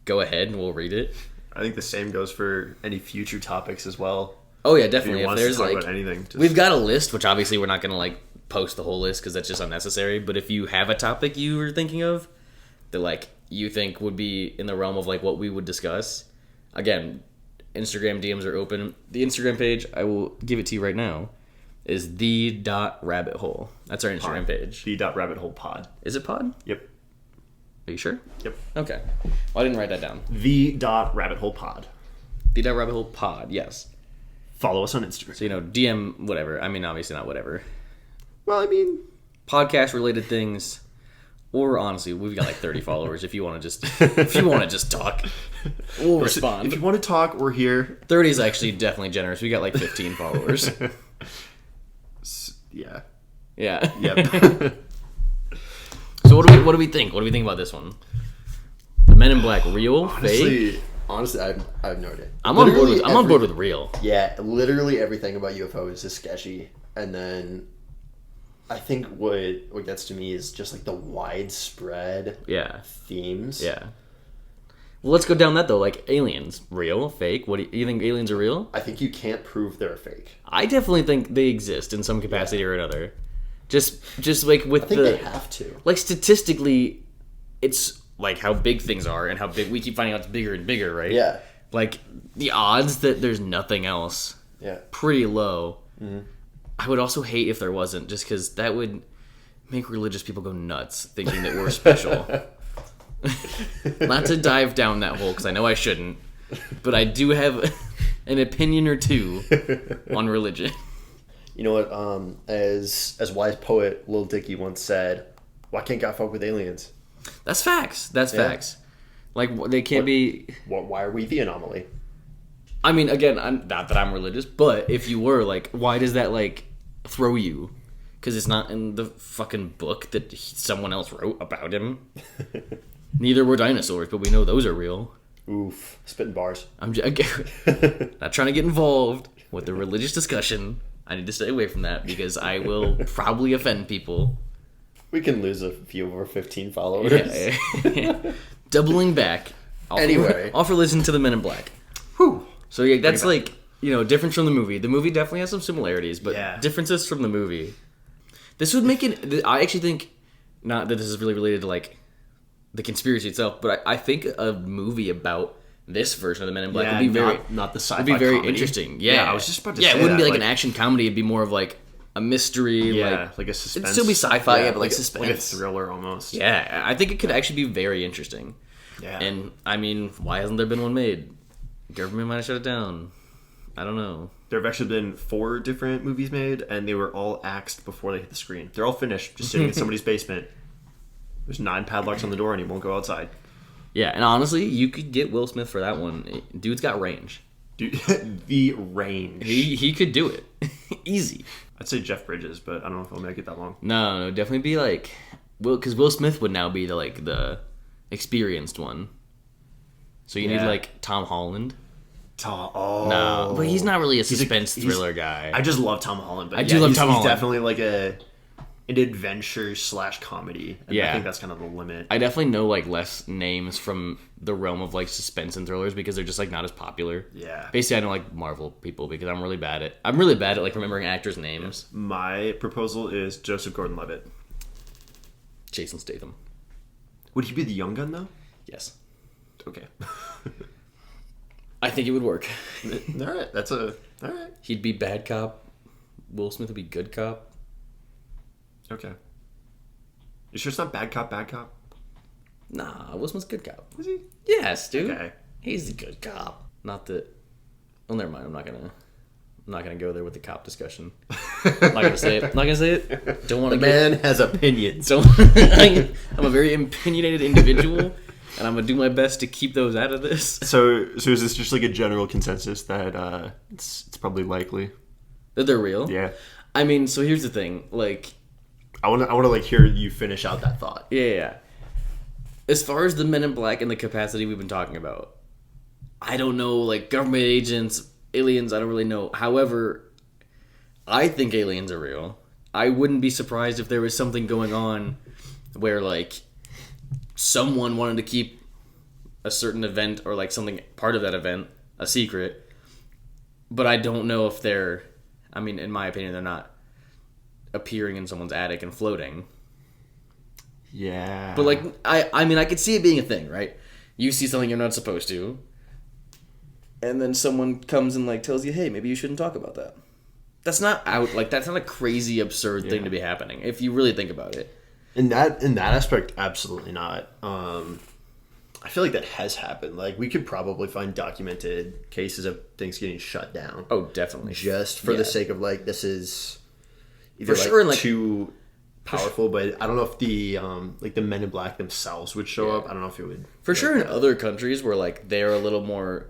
go ahead and we'll read it. I think the same goes for any future topics as well. Oh yeah, definitely. If If there's talk like about anything, just... we've got a list, which obviously we're not going to like post the whole list because that's just unnecessary. But if you have a topic you were thinking of that like you think would be in the realm of like what we would discuss, again, Instagram DMs are open. The Instagram page, I will give it to you right now, is the.rabbithole. That's our Instagram page. The.rabbithole.pod. Is it pod? Yep. Are you sure? Yep. Okay. Well, I didn't write that down. The.rabbithole.pod. The.rabbithole pod, yes. Follow us on Instagram. So, DM whatever. I mean, obviously not whatever. Well, I mean... Podcast-related things. Or, honestly, we've got like 30 followers if you want to just talk. We'll respond. If you want to talk, we're here. 30 is actually definitely generous. We got like 15 followers. Yeah. Yeah. Yep. So what do we think? What do we think about this one? The Men in Black, real, fake? Honestly, I have no idea. I'm on board with real. Yeah, literally everything about UFOs is sketchy. And then I think what gets to me is just like the widespread themes. Yeah. Well, let's go down that though. Like aliens, real, fake? What do you think? Aliens are real? I think you can't prove they're fake. I definitely think they exist in some capacity or another. Just like with I think they have to. Like statistically, it's like how big things are and how big we keep finding out it's bigger and bigger, right? Yeah. Like the odds that there's nothing else, pretty low. Mm-hmm. I would also hate if there wasn't, just because that would make religious people go nuts thinking that we're special. Not to dive down that hole, because I know I shouldn't, but I do have an opinion or two on religion. You know what? As wise poet Lil Dicky once said, "Why can't God fuck with aliens?" That's facts. That's facts. Like they can't be. Why are we the anomaly? I mean, again, not that I'm religious, but if you were, like, why does that like throw you? Because it's not in the fucking book that someone else wrote about him. Neither were dinosaurs, but we know those are real. Oof, spitting bars. I'm not trying to get involved with the religious discussion. I need to stay away from that because I will probably offend people. We can lose a few of our 15 followers. Yeah. Doubling back. Anyway. Offer listen to the Men in Black. Whew. So yeah, that's like, difference from the movie. The movie definitely has some similarities, but differences from the movie. This would make it, I actually think, not that this is really related to like the conspiracy itself, but I think a movie about this version of the Men in Black would be very not the sci-fi would be very comedy. interesting. Yeah, I was just about to say it wouldn't be that, like an action comedy. It'd be more of like a mystery. Like a suspense. It'd still be sci-fi, but like suspense, like a thriller almost. Yeah, I think it could actually be very interesting. Yeah, and I mean, why hasn't there been one made? Government might have shut it down. I don't know. There have actually been 4 different movies made, and they were all axed before they hit the screen. They're all finished, just sitting in somebody's basement. There's 9 padlocks on the door, and he won't go outside. Yeah, and honestly, you could get Will Smith for that one. Dude's got range. Dude, the range. He could do it. Easy. I'd say Jeff Bridges, but I don't know if he'll make it that long. No, definitely be like... Because Will Smith would now be the experienced one. So you need like Tom Holland. No, but he's not really a suspense thriller guy. I just love Tom Holland, but I do love Tom Holland. He's definitely like a an adventure / comedy. And Yeah. I think that's kind of the limit. I definitely know like less names from the realm of like suspense and thrillers because they're just like not as popular. Yeah. Basically, I know like Marvel people because I'm really bad at like remembering actors' names. My proposal is Joseph Gordon-Levitt. Jason Statham. Would he be the young gun though? Yes. Okay. I think it would work. All right. All right. He'd be bad cop. Will Smith would be good cop. Okay. You sure it's not bad cop, bad cop? Nah, Will Smith's good cop. Is he? Yes, dude. Okay. He's the good cop. Not that. Well, never mind. I'm not gonna go there with the cop discussion. I'm not gonna say it. Don't want to. Man has opinions. So I'm a very opinionated individual, and I'm gonna do my best to keep those out of this. So is this just like a general consensus that it's probably likely? That they're real. Yeah. I mean, so here's the thing. Like, I want to like hear you finish out that thought. yeah. As far as the Men in Black and the capacity we've been talking about, I don't know. Like government agents, aliens. I don't really know. However, I think aliens are real. I wouldn't be surprised if there was something going on where like someone wanted to keep a certain event or like something part of that event a secret. But I don't know if they're. I mean, in my opinion, they're not appearing in someone's attic and floating. Yeah. But like, I mean, I could see it being a thing, right? You see something you're not supposed to, and then someone comes and like tells you, "Hey, maybe you shouldn't talk about that." That's not that's not a crazy absurd thing to be happening if you really think about it. In that aspect, absolutely not. I feel like that has happened. Like we could probably find documented cases of things getting shut down. Oh, definitely. Just for the sake of like this is either For sure, and, like, too powerful, but I don't know if the like the Men in Black themselves would show up. I don't know if it would. For sure, in other countries where like they're a little more,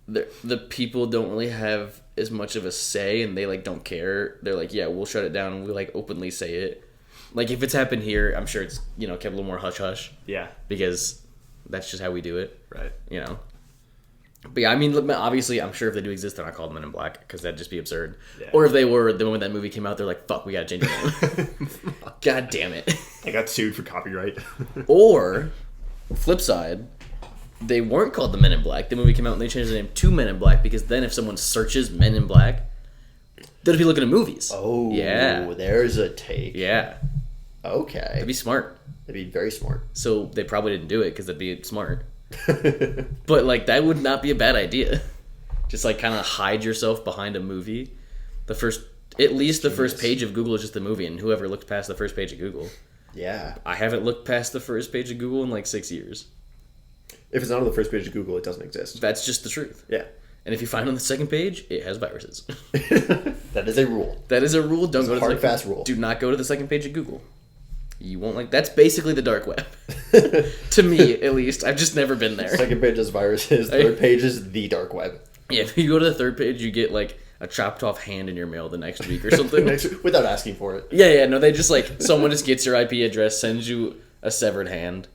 the people don't really have as much of a say, and they like don't care. They're like, yeah, we'll shut it down, and we like openly say it. Like if it's happened here, I'm sure it's kept a little more hush hush. Yeah. Because that's just how we do it. Right. But yeah, I mean, obviously, I'm sure if they do exist, they're not called Men in Black because that'd just be absurd. Yeah. Or if they were, the moment that movie came out, they're like, "Fuck, we gotta change the name." God damn it! I got sued for copyright. Or, flip side, they weren't called the Men in Black. The movie came out and they changed the name to Men in Black because then if someone searches Men in Black, they'll be looking at movies. Oh, yeah, there's a take. Yeah, Okay, that'd be smart. that'd be very smart. So they probably didn't do it because that'd be smart. But like that would not be a bad idea. Just like kind of hide yourself behind a movie. The first page of Google is just the movie, and whoever looked past the first page of Google. Yeah. I haven't looked past the first page of Google in like 6 years. If it's not on the first page of Google, it doesn't exist. That's just the truth. Yeah. And if you find it on the second page, it has viruses. That is a rule. That is a rule. Don't go to Hard, the fast rule. Do not go to the second page of Google. You won't like. That's basically the dark web. To me, at least. I've just never been there. Second page is viruses. Third page is the dark web. Yeah, if you go to the third page, you get like a chopped off hand in your mail the next week or something. Without asking for it. Yeah, no, they just like someone just gets your IP address, sends you a severed hand.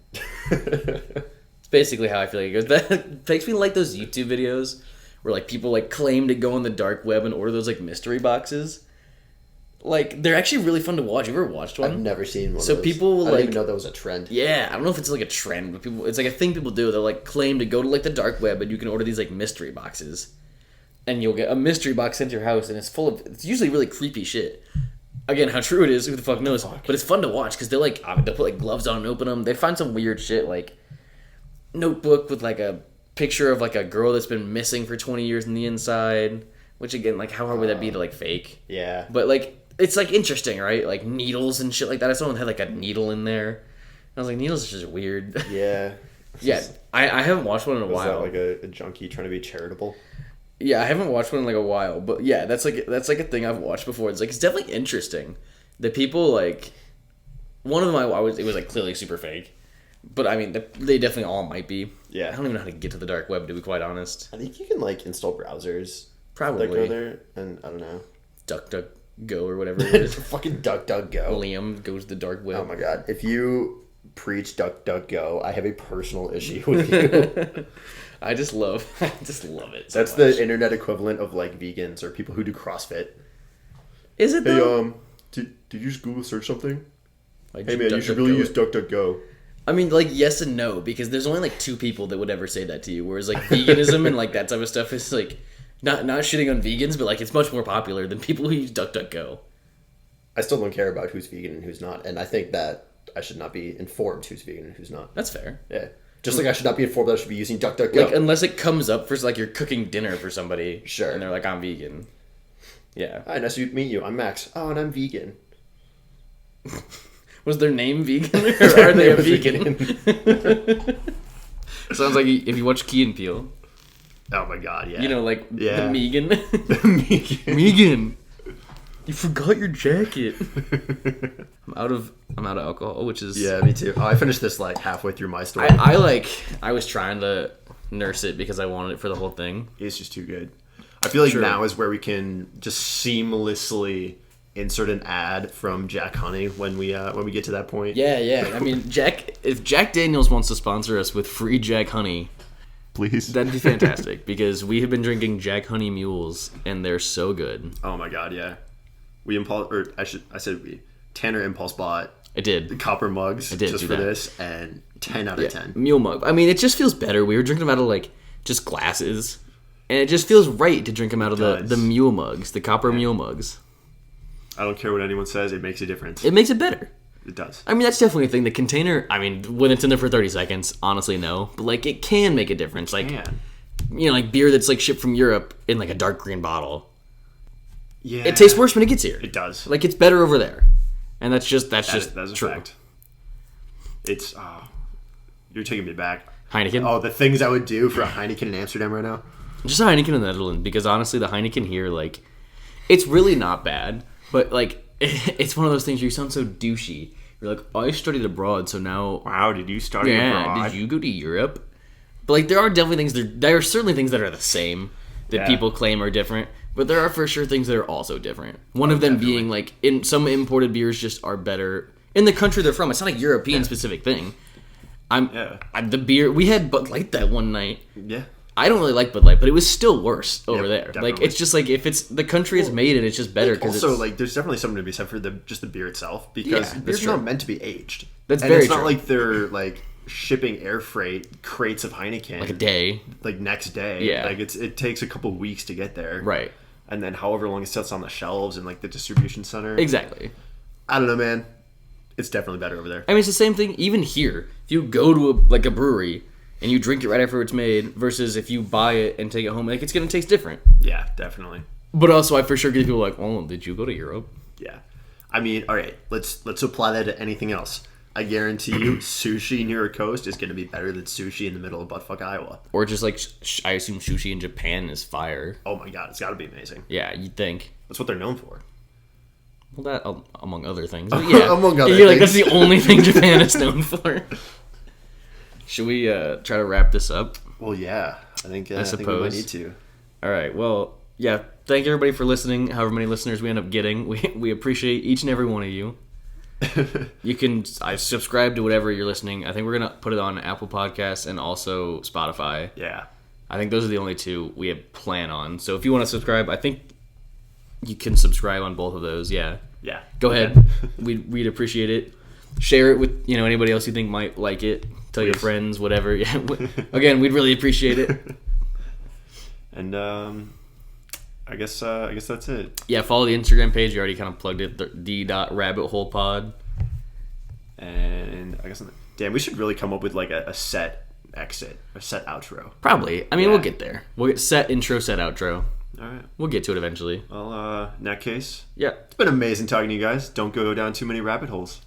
It's basically how I feel like it goes. That makes me like those YouTube videos where like people like claim to go on the dark web and order those like mystery boxes. Like they're actually really fun to watch. You ever watched one? I've never seen one. So of those. people I like didn't even know that was a trend. Yeah, I don't know if it's like a trend, but it's like a thing people do. They'll like claim to go to like the dark web and you can order these like mystery boxes. And you'll get a mystery box sent to your house and it's usually really creepy shit. Again, how true it is, who the fuck knows? But it's fun to watch because they'll put like gloves on and open them. They find some weird shit like notebook with like a picture of like a girl that's been missing for 20 years in the inside. Which again, like how hard would that be to like fake? Yeah. But like it's like interesting, right? Like needles and shit like that. I saw someone had like a needle in there. I was like, needles is just weird. Yeah. Yeah, I haven't watched one in a while. Is that like a junkie trying to be charitable? Yeah, I haven't watched one in like a while, but yeah, that's like a thing I've watched before. It's like it's definitely interesting. The people like one of them it was like clearly super fake, but I mean they definitely all might be. Yeah, I don't even know how to get to the dark web to be quite honest. I think you can like install browsers Probably that go there, and I don't know. DuckDuckGo or whatever it is. Fucking DuckDuckGo. Liam goes to the dark web. Oh my god! If you preach DuckDuckGo, I have a personal issue with you. I just love it. That's much. the internet equivalent of like vegans or people who do CrossFit. Is it Hey, though? Did you just Google search something? Like, Hey man, you should really use DuckDuckGo. I mean, like, yes and no, because there's only like 2 people that would ever say that to you. Whereas like veganism and like that type of stuff is like not shitting on vegans, but like it's much more popular than people who use DuckDuckGo. I still don't care about who's vegan and who's not, and I think that I should not be informed who's vegan and who's not. That's fair. Yeah. Just like I should not be informed that I should be using DuckDuckGo. Like, unless it comes up for like you're cooking dinner for somebody, Sure. and they're like, I'm vegan. Yeah. Hi, nice to meet you. I'm Max. Oh, and I'm vegan. Was their name vegan, or are they a vegan? Sounds like if you watch Key and Peele. Oh my god, yeah. You know, like Yeah. Megan. Megan. Megan, you forgot your jacket. I'm out of alcohol, which is Yeah, me too. Oh, I finished this like halfway through my story. I was trying to nurse it because I wanted it for the whole thing. It's just too good. I feel like True. now is where we can just seamlessly insert an ad from Jack Honey when we get to that point. Yeah. I mean, if Jack Daniels wants to sponsor us with free Jack Honey, Please. that'd be fantastic because we have been drinking Jack Honey Mules and they're so good. Oh my god, yeah. Tanner impulse bought I the did. copper mugs did just do for that. this, and 10 out of 10. Mule mug. I mean, it just feels better. We were drinking them out of like just glasses, and it just feels right to drink them out of does. the mule mugs, the copper mule mugs. I don't care what anyone says, it makes a difference. It makes it better. It does. I mean, that's definitely a thing. The container, I mean, when it's in there for 30 seconds, honestly, no. But, like, it can make a difference. Like, Man. you know, like beer that's, like, shipped from Europe in, like, a dark green bottle. Yeah. It tastes worse when it gets here. It does. Like, it's better over there. And that's just That's a true. fact. It's, you're taking me back. Heineken. Oh, the things I would do for a Heineken in Amsterdam right now. Just a Heineken in the Netherlands, because honestly, the Heineken here, like, it's really not bad. But, like, it's one of those things where you sound so douchey. You're like, oh, I studied abroad, so now... Wow, did you study Yeah, abroad? did you go to Europe? But, like, there are definitely things... There are certainly things that are the same that Yeah. people claim are different. But there are for sure things that are also different. One of them definitely. being, like, in some imported beers just are better... In the country they're from. It's not a European-specific thing. The beer... We had Bud Light that one night. Yeah. I don't really like Bud Light, but it was still worse over Yep, there. definitely. Like, it's just like, if it's the country it's made in, it's just better. Cause Also, it's, like, there's definitely something to be said for just the beer itself, because Yeah, that's beer's true. not meant to be aged. That's and very it's not true. like they're, like, shipping air freight crates of Heineken. like a day. Like, next day. Yeah. Like, it takes a couple weeks to get there. Right. And then however long it sits on the shelves in, like, the distribution center. Exactly. I don't know, man. It's definitely better over there. I mean, it's the same thing even here. If you go to a brewery and you drink it right after it's made versus if you buy it and take it home, like, it's going to taste different. Yeah, definitely. But also, I for sure get people like, oh, did you go to Europe? Yeah. I mean, all right, let's apply that to anything else. I guarantee you sushi near a coast is going to be better than sushi in the middle of buttfuck Iowa. Or just like, I assume sushi in Japan is fire. Oh my god, it's got to be amazing. Yeah, you'd think. That's what they're known for. Well, that, among other things. But yeah. Among other You're like, that's things. the only thing Japan is known for. Should we try to wrap this up? Well, yeah. I think we might suppose. need to. All right. Well, yeah. Thank everybody for listening. However many listeners we end up getting, we appreciate each and every one of you. You can subscribe to whatever you're listening. I think we're gonna put it on Apple Podcasts and also Spotify. Yeah. I think those are the only two we have plan on. So if you want to subscribe, I think you can subscribe on both of those. Yeah. Yeah. Go ahead. We'd appreciate it. Share it with anybody else you think might like it. Tell your Please. friends, whatever. Yeah. Again, we'd really appreciate it. And I guess that's it. Yeah, follow the Instagram page. You already kind of plugged it. the.rabbitholepod. And I guess damn, we should really come up with like a set exit, a set outro. Probably. I mean, Yeah. we'll get there. We'll get set intro, set outro. All right. We'll get to it eventually. Well, in that case, Yeah. it's been amazing talking to you guys. Don't go down too many rabbit holes.